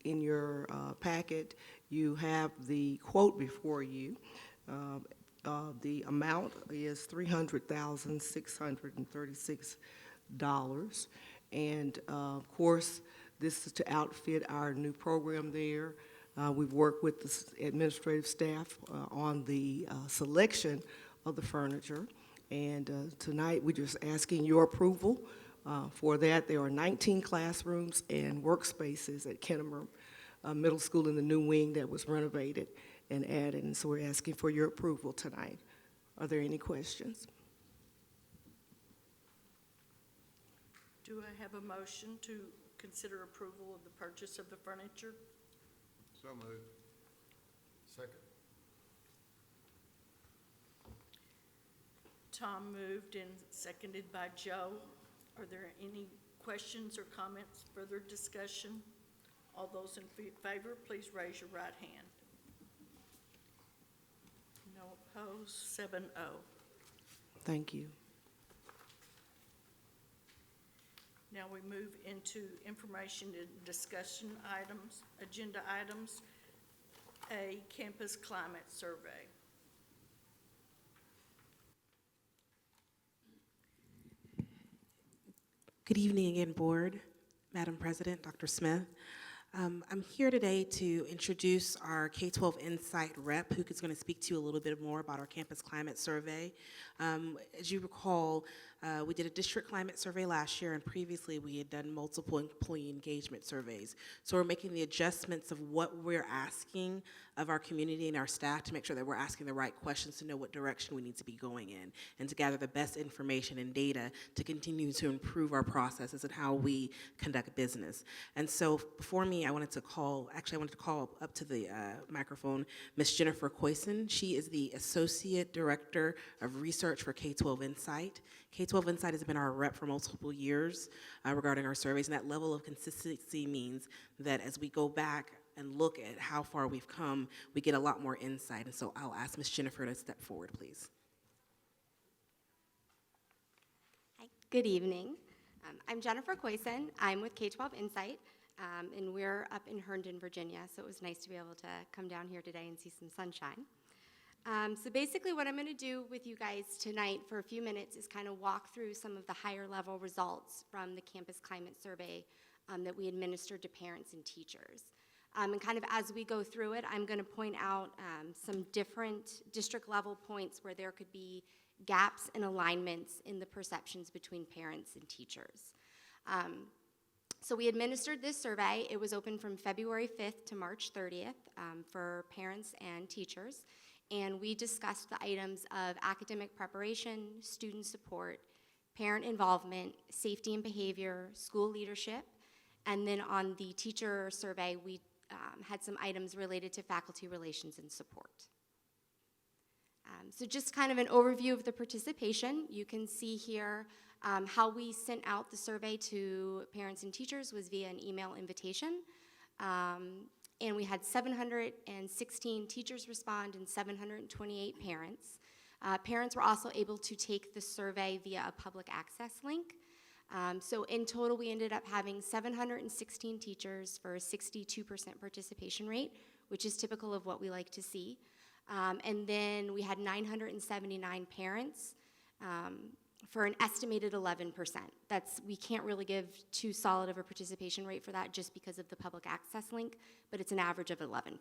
In your packet, you have the quote before you. The amount is $300,636. And of course, this is to outfit our new program there. We've worked with the administrative staff on the selection of the furniture. And tonight, we're just asking your approval for that. There are 19 classrooms and workspaces at Kennemer Middle School in the new wing that was renovated and added. And so we're asking for your approval tonight. Are there any questions? Do I have a motion to consider approval of the purchase of the furniture? So moved. Second. Tom moved and seconded by Joe. Are there any questions or comments, further discussion? All those in favor, please raise your right hand. No opposed, 7-0. Thank you. Now we move into information and discussion items, agenda items. A, campus climate survey. Good evening again, Board, Madam President, Dr. Smith. I'm here today to introduce our K-12 Insight rep, who is going to speak to you a little bit more about our campus climate survey. As you recall, we did a district climate survey last year, and previously we had done multiple employee engagement surveys. So we're making the adjustments of what we're asking of our community and our staff to make sure that we're asking the right questions to know what direction we need to be going in, and to gather the best information and data to continue to improve our processes and how we conduct business. And so before me, I wanted to call up to the microphone Ms. Jennifer Coyson. She is the Associate Director of Research for K-12 Insight. K-12 Insight has been our rep for multiple years regarding our surveys, and that level of consistency means that as we go back and look at how far we've come, we get a lot more insight. And so I'll ask Ms. Jennifer to step forward, please. Hi, good evening. I'm Jennifer Coyson. I'm with K-12 Insight, and we're up in Herndon, Virginia, so it was nice to be able to come down here today and see some sunshine. So basically what I'm going to do with you guys tonight for a few minutes is kind of walk through some of the higher level results from the Campus Climate Survey that we administered to parents and teachers. And kind of as we go through it, I'm going to point out some different district level points where there could be gaps and alignments in the perceptions between parents and teachers. So we administered this survey. It was open from February 5th to March 30th for parents and teachers. And we discussed the items of academic preparation, student support, parent involvement, safety and behavior, school leadership. And then on the teacher survey, we had some items related to faculty relations and support. So just kind of an overview of the participation. You can see here how we sent out the survey to parents and teachers was via an email invitation. And we had 716 teachers respond and 728 parents. Parents were also able to take the survey via a public access link. So in total, we ended up having 716 teachers for a 62% participation rate, which is typical of what we like to see. And then we had 979 parents for an estimated 11%. We can't really give too solid of a participation rate for that just because of the public access link, but it's an average of 11%.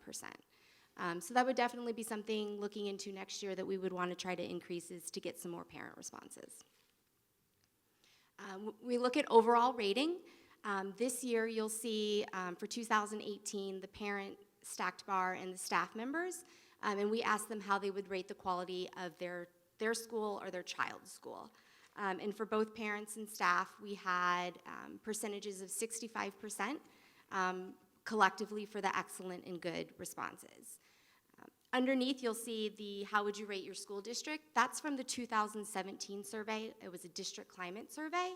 So that would definitely be something looking into next year that we would want to try to increase, is to get some more parent responses. We look at overall rating. This year you'll see for 2018 the parent stacked bar and the staff members, and we asked them how they would rate the quality of their school or their child's school. And for both parents and staff, we had percentages of 65% collectively for the excellent and good responses. Underneath, you'll see the how would you rate your school district. That's from the 2017 survey. It was a district climate survey.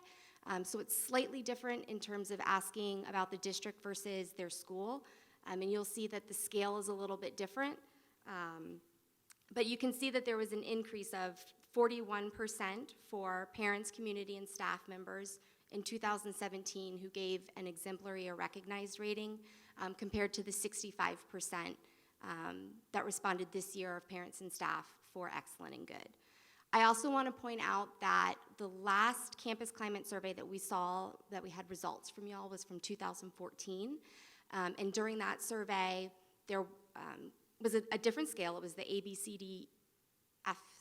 So it's slightly different in terms of asking about the district versus their school. And you'll see that the scale is a little bit different. But you can see that there was an increase of 41% for parents, community, and staff members in 2017 who gave an exemplary or recognized rating compared to the 65% that responded this year of parents and staff for excellent and good. I also want to point out that the last campus climate survey that we saw, that we had results from y'all, was from 2014. And during that survey, there was a different scale. It was the ABCDF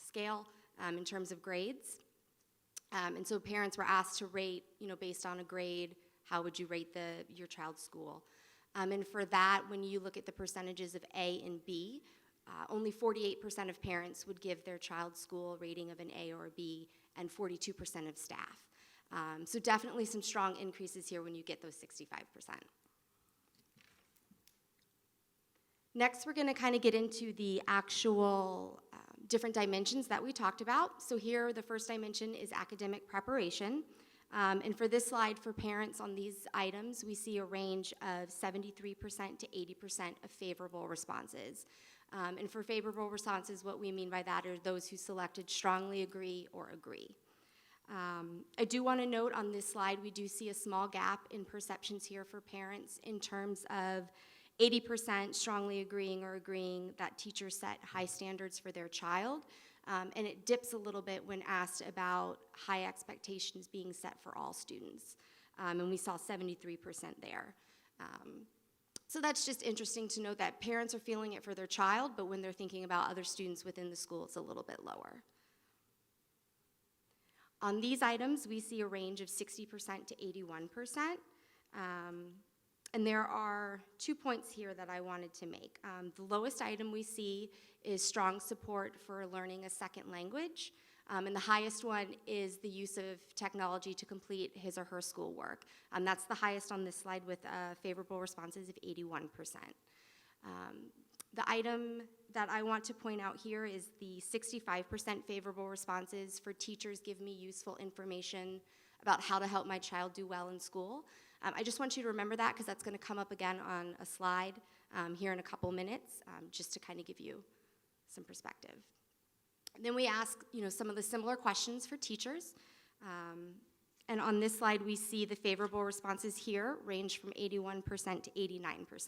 scale in terms of grades. And so parents were asked to rate, based on a grade, how would you rate your child's school? And for that, when you look at the percentages of A and B, only 48% of parents would give their child's school a rating of an A or a B, and 42% of staff. So definitely some strong increases here when you get those 65%. Next, we're going to kind of get into the actual different dimensions that we talked about. So here, the first dimension is academic preparation. And for this slide, for parents on these items, we see a range of 73% to 80% of favorable responses. And for favorable responses, what we mean by that are those who selected strongly agree or agree. I do want to note on this slide, we do see a small gap in perceptions here for parents in terms of 80% strongly agreeing or agreeing that teachers set high standards for their child. And it dips a little bit when asked about high expectations being set for all students. And we saw 73% there. So that's just interesting to know that parents are feeling it for their child, but when they're thinking about other students within the school, it's a little bit lower. On these items, we see a range of 60% to 81%. And there are 2 points here that I wanted to make. The lowest item we see is strong support for learning a second language. And the highest one is the use of technology to complete his or her schoolwork. That's the highest on this slide with favorable responses of 81%. The item that I want to point out here is the 65% favorable responses for teachers give me useful information about how to help my child do well in school. I just want you to remember that because that's going to come up again on a slide here in a couple minutes, just to kind of give you some perspective. And then we ask, some of the similar questions for teachers. And on this slide, we see the favorable responses here range from 81% to 89%.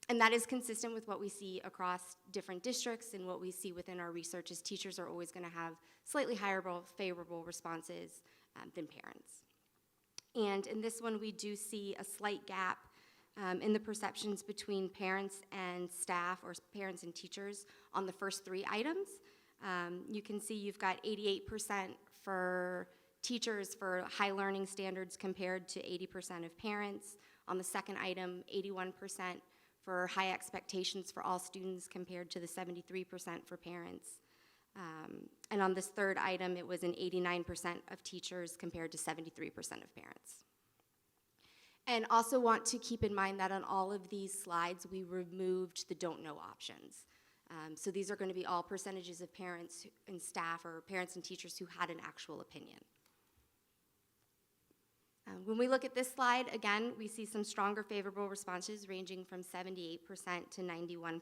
And that is consistent with what we see across different districts and what we see within our research is teachers are always going to have slightly higher favorable responses than parents. And in this one, we do see a slight gap in the perceptions between parents and staff or parents and teachers on the first three items. You can see you've got 88% for teachers for high learning standards compared to 80% of parents. On the second item, 81% for high expectations for all students compared to the 73% for parents. And on this third item, it was an 89% of teachers compared to 73% of parents. And also want to keep in mind that on all of these slides, we removed the don't know options. So these are going to be all percentages of parents and staff or parents and teachers who had an actual opinion. When we look at this slide, again, we see some stronger favorable responses ranging from 78% to 91%.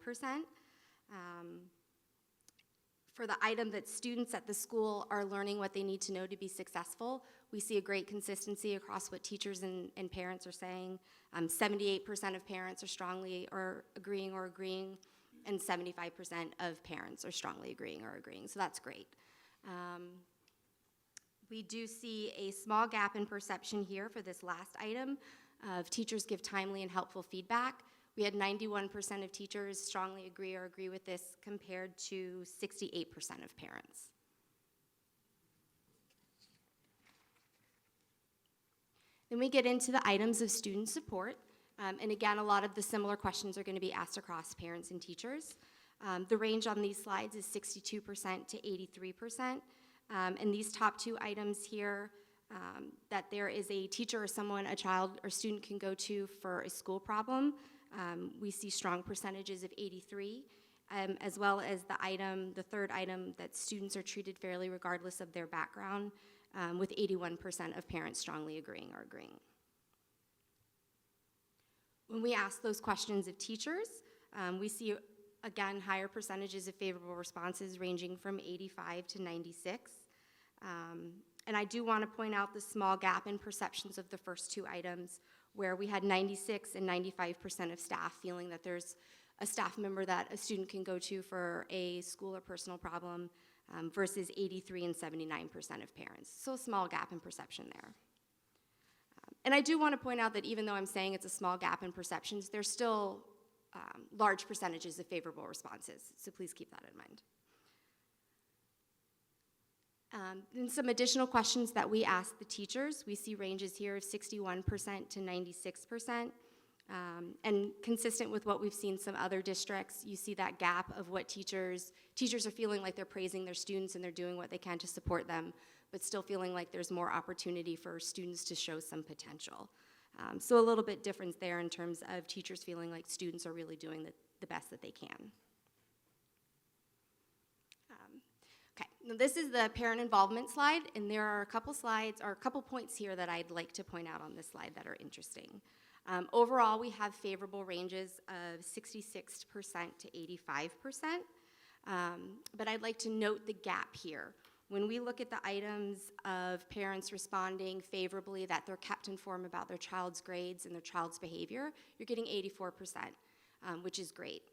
For the item that students at the school are learning what they need to know to be successful, we see a great consistency across what teachers and parents are saying. 78% of parents are strongly or agreeing, and 75% of parents are strongly agreeing. So that's great. We do see a small gap in perception here for this last item of teachers give timely and helpful feedback. We had 91% of teachers strongly agree with this compared to 68% of parents. Then we get into the items of student support. And again, a lot of the similar questions are going to be asked across parents and teachers. The range on these slides is 62% to 83%. And these top two items here, that there is a teacher or someone a child or student can go to for a school problem, we see strong percentages of 83, as well as the third item that students are treated fairly regardless of their background, with 81% of parents strongly agreeing. When we ask those questions of teachers, we see, again, higher percentages of favorable responses ranging from 85 to 96. And I do want to point out the small gap in perceptions of the first two items, where we had 96 and 95% of staff feeling that there's a staff member that a student can go to for a school or personal problem, versus 83 and 79% of parents. So a small gap in perception there. And I do want to point out that even though I'm saying it's a small gap in perceptions, there's still large percentages of favorable responses, so please keep that in mind. And some additional questions that we asked the teachers, we see ranges here of 61% to 96%. And consistent with what we've seen some other districts, you see that gap of what teachers are feeling like they're praising their students and they're doing what they can to support them, but still feeling like there's more opportunity for students to show some potential. So a little bit difference there in terms of teachers feeling like students are really doing the best that they can. Okay, now this is the parent involvement slide, and there are a couple slides, or a couple points here that I'd like to point out on this slide that are interesting. Overall, we have favorable ranges of 66% to 85%, but I'd like to note the gap here. When we look at the items of parents responding favorably that they're kept informed about their child's grades and their child's behavior, you're getting 84%, which is great.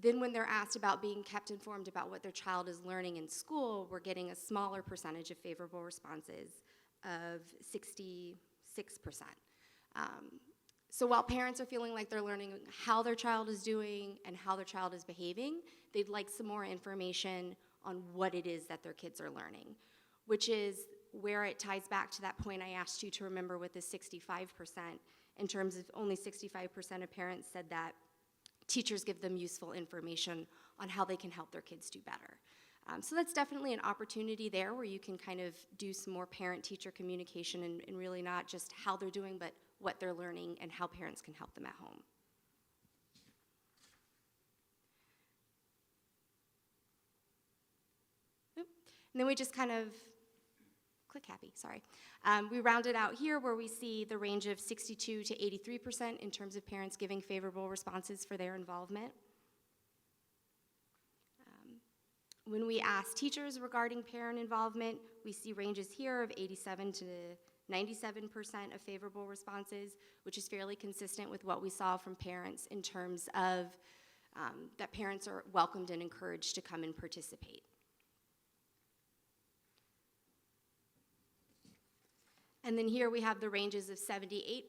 Then when they're asked about being kept informed about what their child is learning in school, we're getting a smaller percentage of favorable responses of 66%. So while parents are feeling like they're learning how their child is doing and how their child is behaving, they'd like some more information on what it is that their kids are learning, which is where it ties back to that point I asked you to remember with the 65%, in terms of only 65% of parents said that teachers give them useful information on how they can help their kids do better. So that's definitely an opportunity there where you can kind of do some more parent-teacher communication and really not just how they're doing, but what they're learning and how parents can help them at home. And then we just kind of, click happy, sorry. We rounded out here where we see the range of 62 to 83% in terms of parents giving favorable responses for their involvement. When we ask teachers regarding parent involvement, we see ranges here of 87 to 97% of favorable responses, which is fairly consistent with what we saw from parents in terms of that parents are welcomed and encouraged to come and participate. And then here we have the ranges of 78%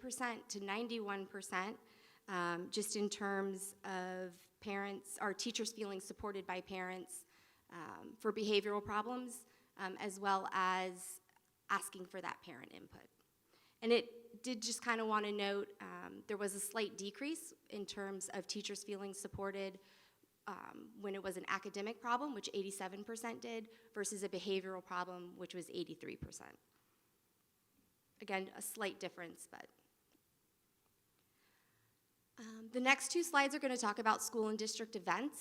to 91%, just in terms of parents, or teachers feeling supported by parents for behavioral problems, as well as asking for that parent input. And it did just kind of want to note, there was a slight decrease in terms of teachers feeling supported when it was an academic problem, which 87% did, versus a behavioral problem, which was 83%. Again, a slight difference, but. The next two slides are going to talk about school and district events.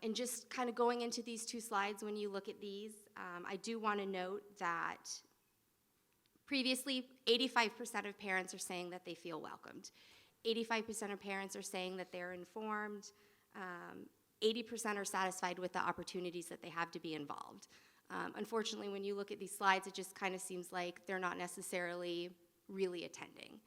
And just kind of going into these two slides, when you look at these, I do want to note that previously, 85% of parents are saying that they feel welcomed. 85% of parents are saying that they're informed. 80% are satisfied with the opportunities that they have to be involved. Unfortunately, when you look at these slides, it just kind of seems like they're not necessarily really attending.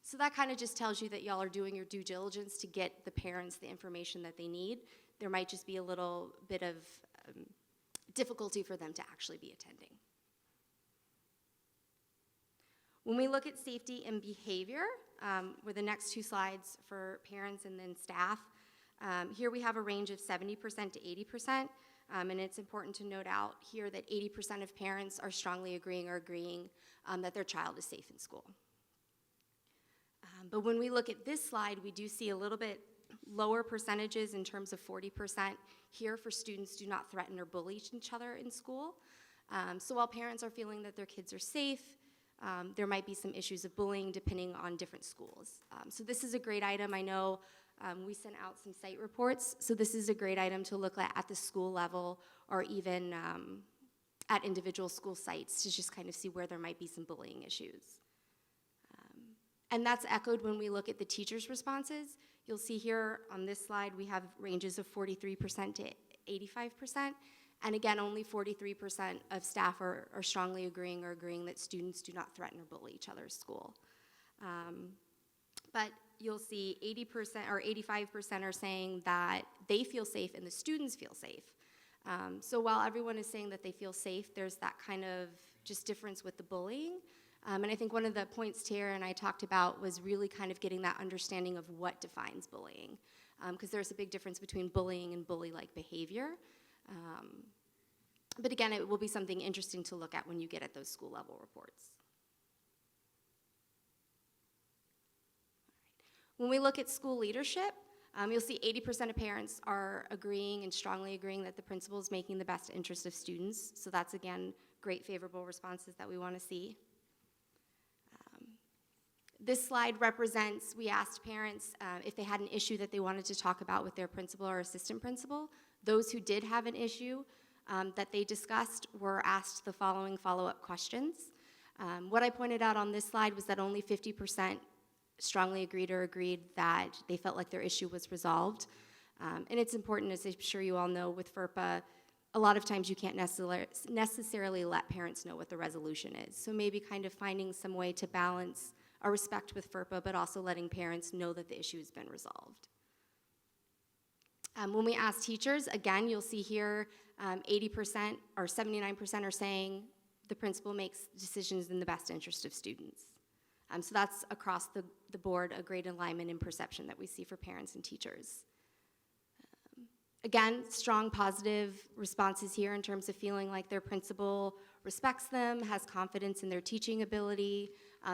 So that kind of just tells you that y'all are doing your due diligence to get the parents the information that they need. There might just be a little bit of difficulty for them to actually be attending. When we look at safety and behavior, were the next two slides for parents and then staff, here we have a range of 70% to 80%, and it's important to note out here that 80% of parents are strongly agreeing that their child is safe in school. But when we look at this slide, we do see a little bit lower percentages in terms of 40% here for students do not threaten or bully each other in school. So while parents are feeling that their kids are safe, there might be some issues of bullying depending on different schools. So this is a great item. I know we sent out some site reports, so this is a great item to look at the school level or even at individual school sites to just kind of see where there might be some bullying issues. And that's echoed when we look at the teachers' responses. You'll see here on this slide we have ranges of 43% to 85%. And again, only 43% of staff are strongly agreeing that students do not threaten or bully each other at school. But you'll see 80% or 85% are saying that they feel safe and the students feel safe. So while everyone is saying that they feel safe, there's that kind of just difference with the bullying. And I think one of the points Tara and I talked about was really kind of getting that understanding of what defines bullying. Because there's a big difference between bullying and bully-like behavior. But again, it will be something interesting to look at when you get at those school level reports. When we look at school leadership, you'll see 80% of parents are agreeing and strongly agreeing that the principal is making the best interest of students. So that's, again, great favorable responses that we want to see. This slide represents, we asked parents if they had an issue that they wanted to talk about with their principal or assistant principal. Those who did have an issue that they discussed were asked the following follow-up questions. What I pointed out on this slide was that only 50% strongly agreed that they felt like their issue was resolved. And it's important, as I'm sure you all know, with FERPA, a lot of times you can't necessarily let parents know what the resolution is. So maybe kind of finding some way to balance a respect with FERPA, but also letting parents know that the issue has been resolved. When we ask teachers, again, you'll see here 80% or 79% are saying the principal makes decisions in the best interest of students. So that's across the board a great alignment in perception that we see for parents and teachers. Again, strong positive responses here in terms of feeling like their principal respects them, has confidence in their teaching ability,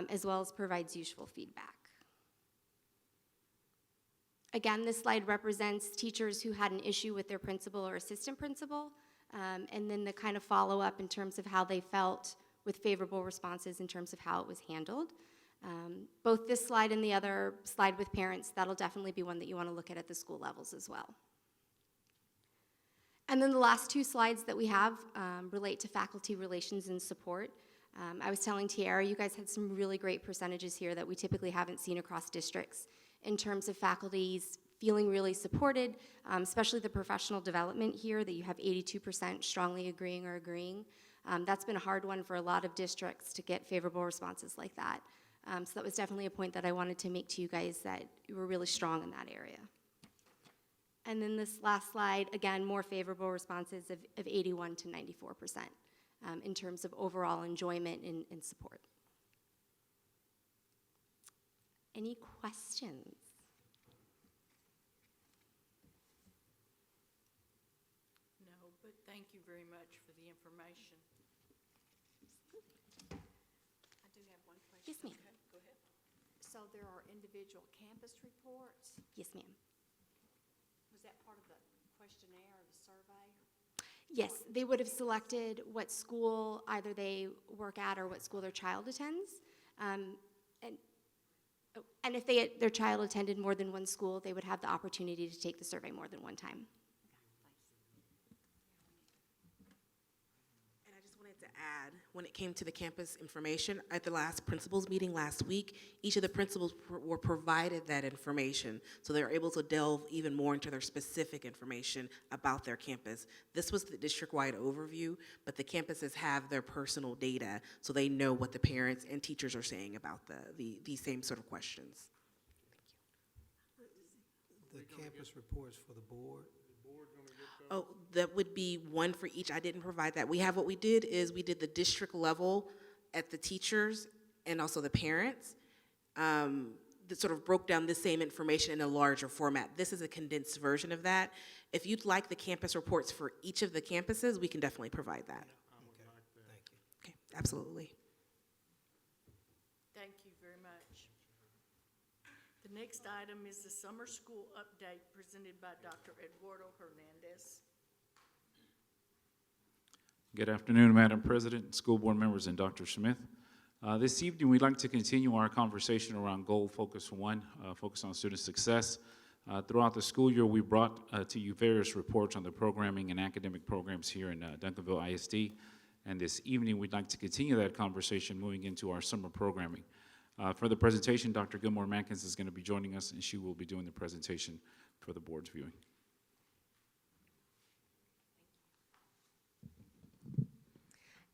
as well as provides useful feedback. Again, this slide represents teachers who had an issue with their principal or assistant principal, and then the kind of follow-up in terms of how they felt with favorable responses in terms of how it was handled. Both this slide and the other slide with parents, that'll definitely be one that you want to look at the school levels as well. And then the last two slides that we have relate to faculty relations and support. I was telling Tiara, you guys had some really great percentages here that we typically haven't seen across districts in terms of faculty's feeling really supported, especially the professional development here, that you have 82% strongly agreeing or agreeing. That's been a hard one for a lot of districts to get favorable responses like that. So that was definitely a point that I wanted to make to you guys, that you were really strong in that area. And then this last slide, again, more favorable responses of 81 to 94% in terms of overall enjoyment and support. Any questions? No, but thank you very much for the information. I do have one question. Yes, ma'am. Okay, go ahead. So there are individual campus reports. Yes, ma'am. Was that part of the questionnaire or the survey? Yes, they would have selected what school either they work at or what school their child attends. And if their child attended more than one school, they would have the opportunity to take the survey more than one time. And I just wanted to add, when it came to the campus information, at the last principals meeting last week, each of the principals were provided that information, so they were able to delve even more into their specific information about their campus. This was the district-wide overview, but the campuses have their personal data, so they know what the parents and teachers are saying about these same sort of questions. The campus reports for the board. Oh, that would be one for each. I didn't provide that. What we did is we did the district level at the teachers and also the parents that sort of broke down the same information in a larger format. This is a condensed version of that. If you'd like the campus reports for each of the campuses, we can definitely provide that. Okay, thank you. Okay, absolutely. Thank you very much. The next item is the summer school update presented by Dr. Eduardo Hernandez. Good afternoon, Madam President, school board members, and Dr. Smith. This evening, we'd like to continue our conversation around Goal Focus 1, focus on student success. Throughout the school year, we brought to you various reports on the programming and academic programs here in Duncanville ISD. And this evening, we'd like to continue that conversation moving into our summer programming. For the presentation, Dr. Gilmore Mankins is going to be joining us, and she will be doing the presentation for the board's viewing.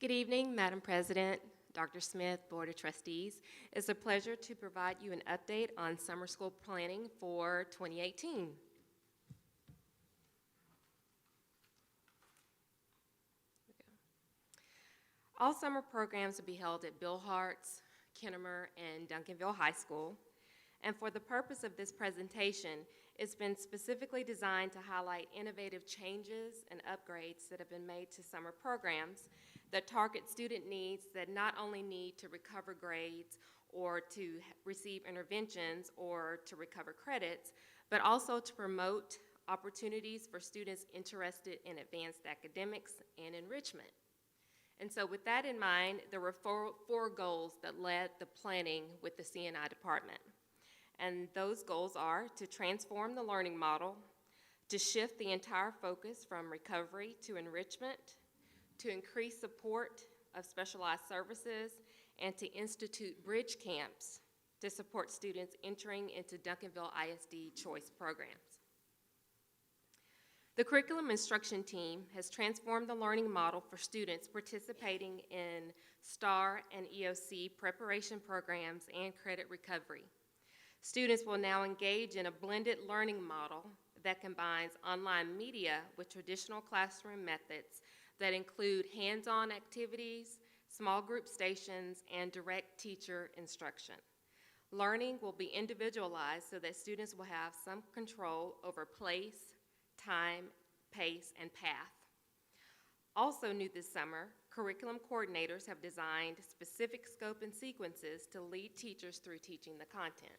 Good evening, Madam President, Dr. Smith, Board of Trustees. It's a pleasure to provide you an update on summer school planning for 2018. All summer programs will be held at Bill Hart's, Kennemer, and Duncanville High School. And for the purpose of this presentation, it's been specifically designed to highlight innovative changes and upgrades that have been made to summer programs that target student needs that not only need to recover grades or to receive interventions or to recover credits, but also to promote opportunities for students interested in advanced academics and enrichment. And so with that in mind, there were four goals that led the planning with the C&I department. And those goals are to transform the learning model, to shift the entire focus from recovery to enrichment, to increase support of specialized services, and to institute bridge camps to support students entering into Duncanville ISD choice programs. The curriculum instruction team has transformed the learning model for students participating in STAR and EOC preparation programs and credit recovery. Students will now engage in a blended learning model that combines online media with traditional classroom methods that include hands-on activities, small group stations, and direct teacher instruction. Learning will be individualized so that students will have some control over place, time, pace, and path. Also new this summer, curriculum coordinators have designed specific scope and sequences to lead teachers through teaching the content.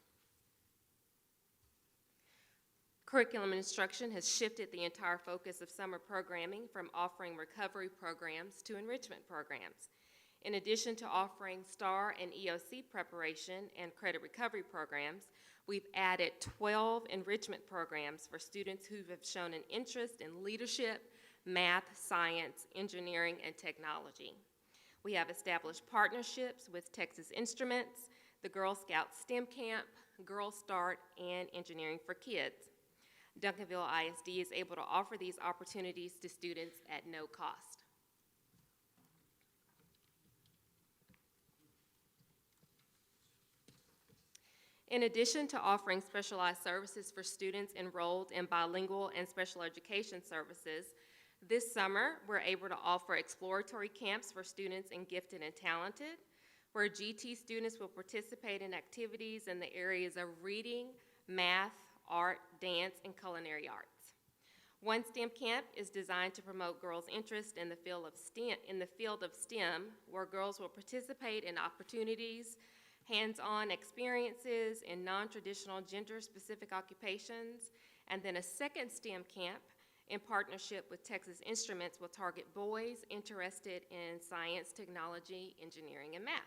Curriculum instruction has shifted the entire focus of summer programming from offering recovery programs to enrichment programs. In addition to offering STAR and EOC preparation and credit recovery programs, we've added 12 enrichment programs for students who have shown an interest in leadership, math, science, engineering, and technology. We have established partnerships with Texas Instruments, the Girl Scout STEM Camp, Girl Start, and Engineering for Kids. Duncanville ISD is able to offer these opportunities to students at no cost. In addition to offering specialized services for students enrolled in bilingual and special education services, this summer we're able to offer exploratory camps for students in gifted and talented, where GT students will participate in activities in the areas of reading, math, art, dance, and culinary arts. One STEM camp is designed to promote girls' interest in the field of STEM, where girls will participate in opportunities, hands-on experiences in non-traditional gender-specific occupations, and then a second STEM camp in partnership with Texas Instruments will target boys interested in science, technology, engineering, and math.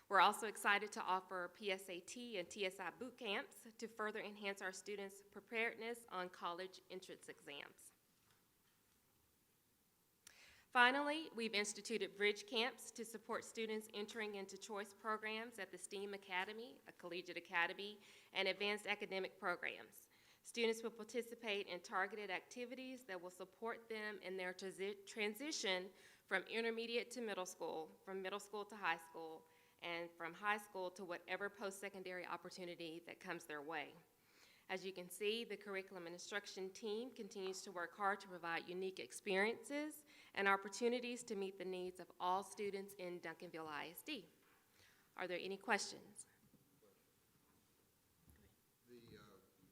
We're also excited to offer PSAT and TSI boot camps to further enhance our students' preparedness on college entrance exams. Finally, we've instituted bridge camps to support students entering into choice programs at the STEAM Academy, a collegiate academy, and advanced academic programs. Students will participate in targeted activities that will support them in their transition from intermediate to middle school, from middle school to high school, and from high school to whatever post-secondary opportunity that comes their way. As you can see, the curriculum and instruction team continues to work hard to provide unique experiences and opportunities to meet the needs of all students in Duncanville ISD. Are there any questions? The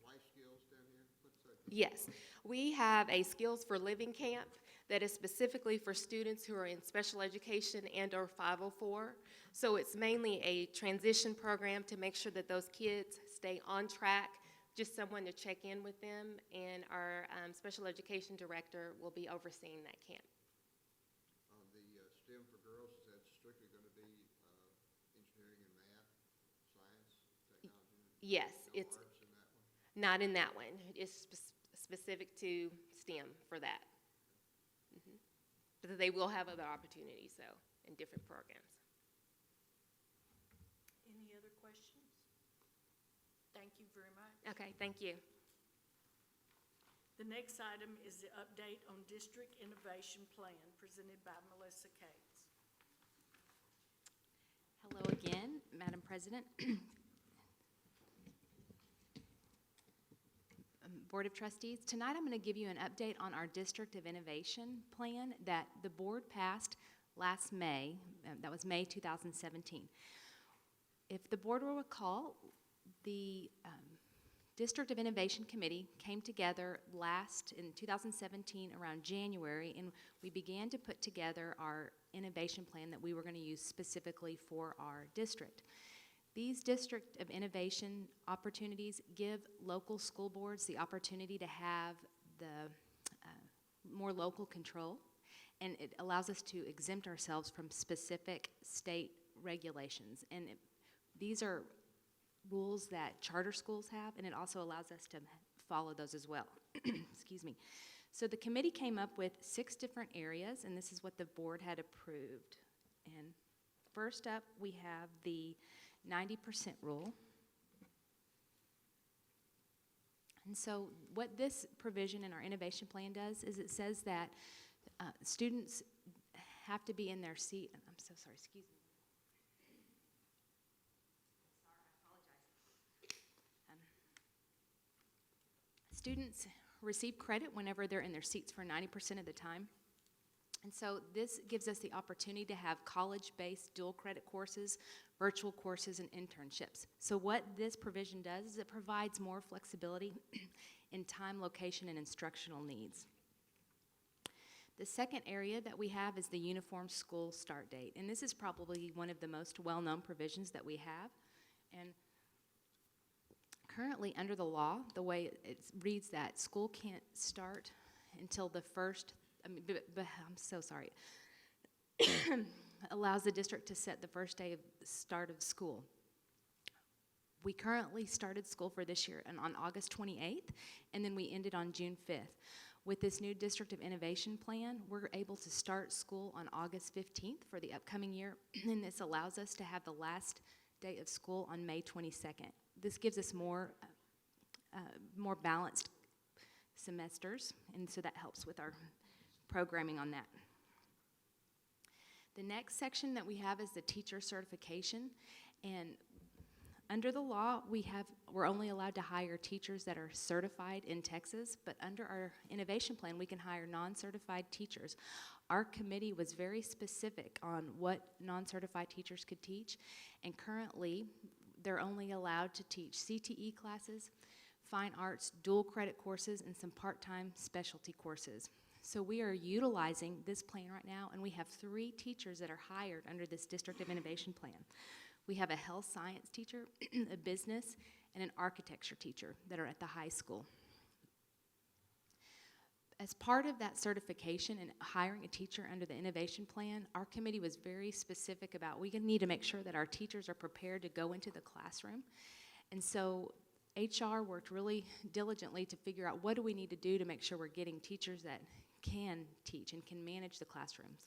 life skills down here, what's that? Yes, we have a Skills for Living camp that is specifically for students who are in special education and or 504. So it's mainly a transition program to make sure that those kids stay on track, just someone to check in with them, and our special education director will be overseeing that camp. The STEM for girls, is that strictly going to be engineering and math, science, technology? Yes, No it's arts in that one? not in that one. It's specific to STEM for that. But they will have other opportunities, though, in different programs. Any other questions? Thank you very much. Okay, thank you. The next item is the update on District Innovation Plan presented by Melissa Cates. Hello again, Madam President. Board of Trustees, tonight I'm going to give you an update on our District of Innovation Plan that the board passed last May. That was May 2017. If the board will recall, the District of Innovation Committee came together in 2017 around January, and we began to put together our innovation plan that we were going to use specifically for our district. These District of Innovation opportunities give local school boards the opportunity to have the more local control, and it allows us to exempt ourselves from specific state regulations. And these are rules that charter schools have, and it also allows us to follow those as well. Excuse me. So the committee came up with 6 different areas, and this is what the board had approved. And first up, we have the 90% rule. And so what this provision in our innovation plan does is it says that students have to be in their seat. I'm so sorry, excuse me. Students receive credit whenever they're in their seats for 90% of the time. And so this gives us the opportunity to have college-based dual credit courses, virtual courses, and internships. So what this provision does is it provides more flexibility in time, location, and instructional needs. The second area that we have is the uniform school start date. And this is probably one of the most well-known provisions that we have. And currently, under the law, the way it reads that school can't start until the first, I'm so sorry, allows the district to set the first day of the start of school. We currently started school for this year on August 28th, and then we ended on June 5th. With this new District of Innovation Plan, we're able to start school on August 15th for the upcoming year, and this allows us to have the last day of school on May 22nd. This gives us more balanced semesters, and so that helps with our programming on that. The next section that we have is the teacher certification, and under the law, we're only allowed to hire teachers that are certified in Texas, but under our innovation plan, we can hire non-certified teachers. Our committee was very specific on what non-certified teachers could teach, and currently, they're only allowed to teach CTE classes, fine arts, dual credit courses, and some part-time specialty courses. So we are utilizing this plan right now, and we have 3 teachers that are hired under this District of Innovation plan. We have a health science teacher, a business, and an architecture teacher that are at the high school. As part of that certification and hiring a teacher under the innovation plan, our committee was very specific about we need to make sure that our teachers are prepared to go into the classroom. And so HR worked really diligently to figure out what do we need to do to make sure we're getting teachers that can teach and can manage the classrooms.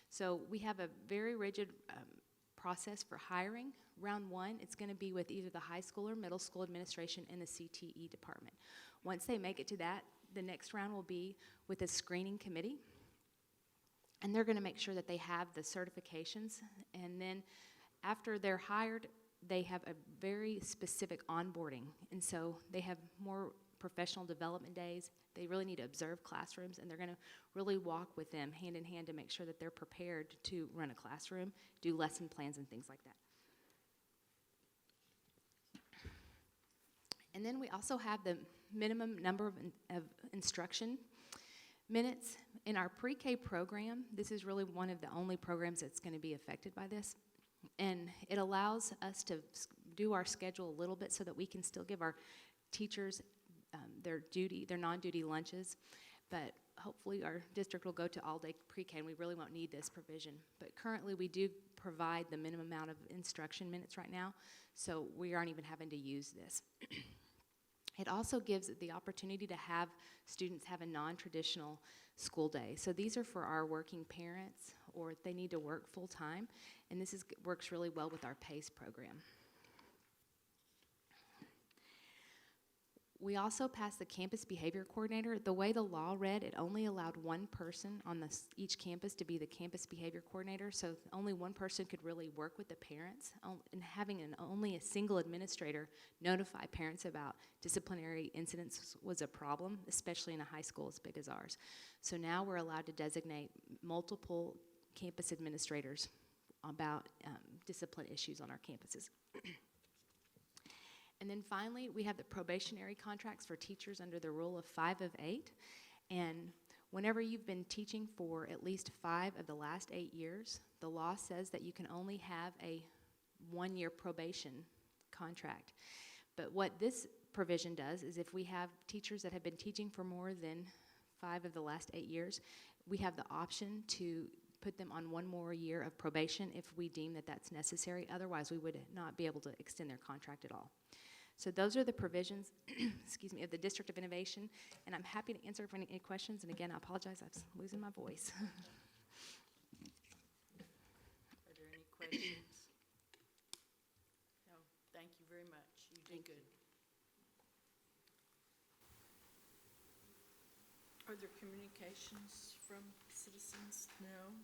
So we have a very rigid process for hiring. Round 1, it's going to be with either the high school or middle school administration and the CTE department. Once they make it to that, the next round will be with a screening committee, and they're going to make sure that they have the certifications, and then after they're hired, they have a very specific onboarding, and so they have more professional development days. They really need to observe classrooms, and they're going to really walk with them hand in hand to make sure that they're prepared to run a classroom, do lesson plans, and things like that. And then we also have the minimum number of instruction minutes. In our pre-K program, this is really one of the only programs that's going to be affected by this. And it allows us to do our schedule a little bit so that we can still give our teachers their non-duty lunches, but hopefully our district will go to all-day pre-K, and we really won't need this provision. But currently, we do provide the minimum amount of instruction minutes right now, so we aren't even having to use this. It also gives the opportunity to have students have a non-traditional school day. So these are for our working parents, or if they need to work full-time, and this works really well with our PACE program. We also passed the campus behavior coordinator. The way the law read, it only allowed one person on each campus to be the campus behavior coordinator, so only one person could really work with the parents, and having only a single administrator notify parents about disciplinary incidents was a problem, especially in a high school as big as ours. So now we're allowed to designate multiple campus administrators about discipline issues on our campuses. And then finally, we have the probationary contracts for teachers under the rule of 5 of 8. And whenever you've been teaching for at least 5 of the last 8 years, the law says that you can only have a 1-year probation contract. But what this provision does is if we have teachers that have been teaching for more than 5 of the last 8 years, we have the option to put them on 1 more year of probation if we deem that that's necessary. Otherwise, we would not be able to extend their contract at all. So those are the provisions, excuse me, of the District of Innovation, and I'm happy to answer any questions. And again, I apologize, I'm losing my voice. Are there any questions? No, thank you very much. You did good. Are there communications from citizens? No?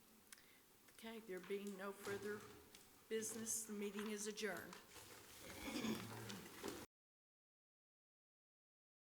Okay, there being no further business, the meeting is adjourned.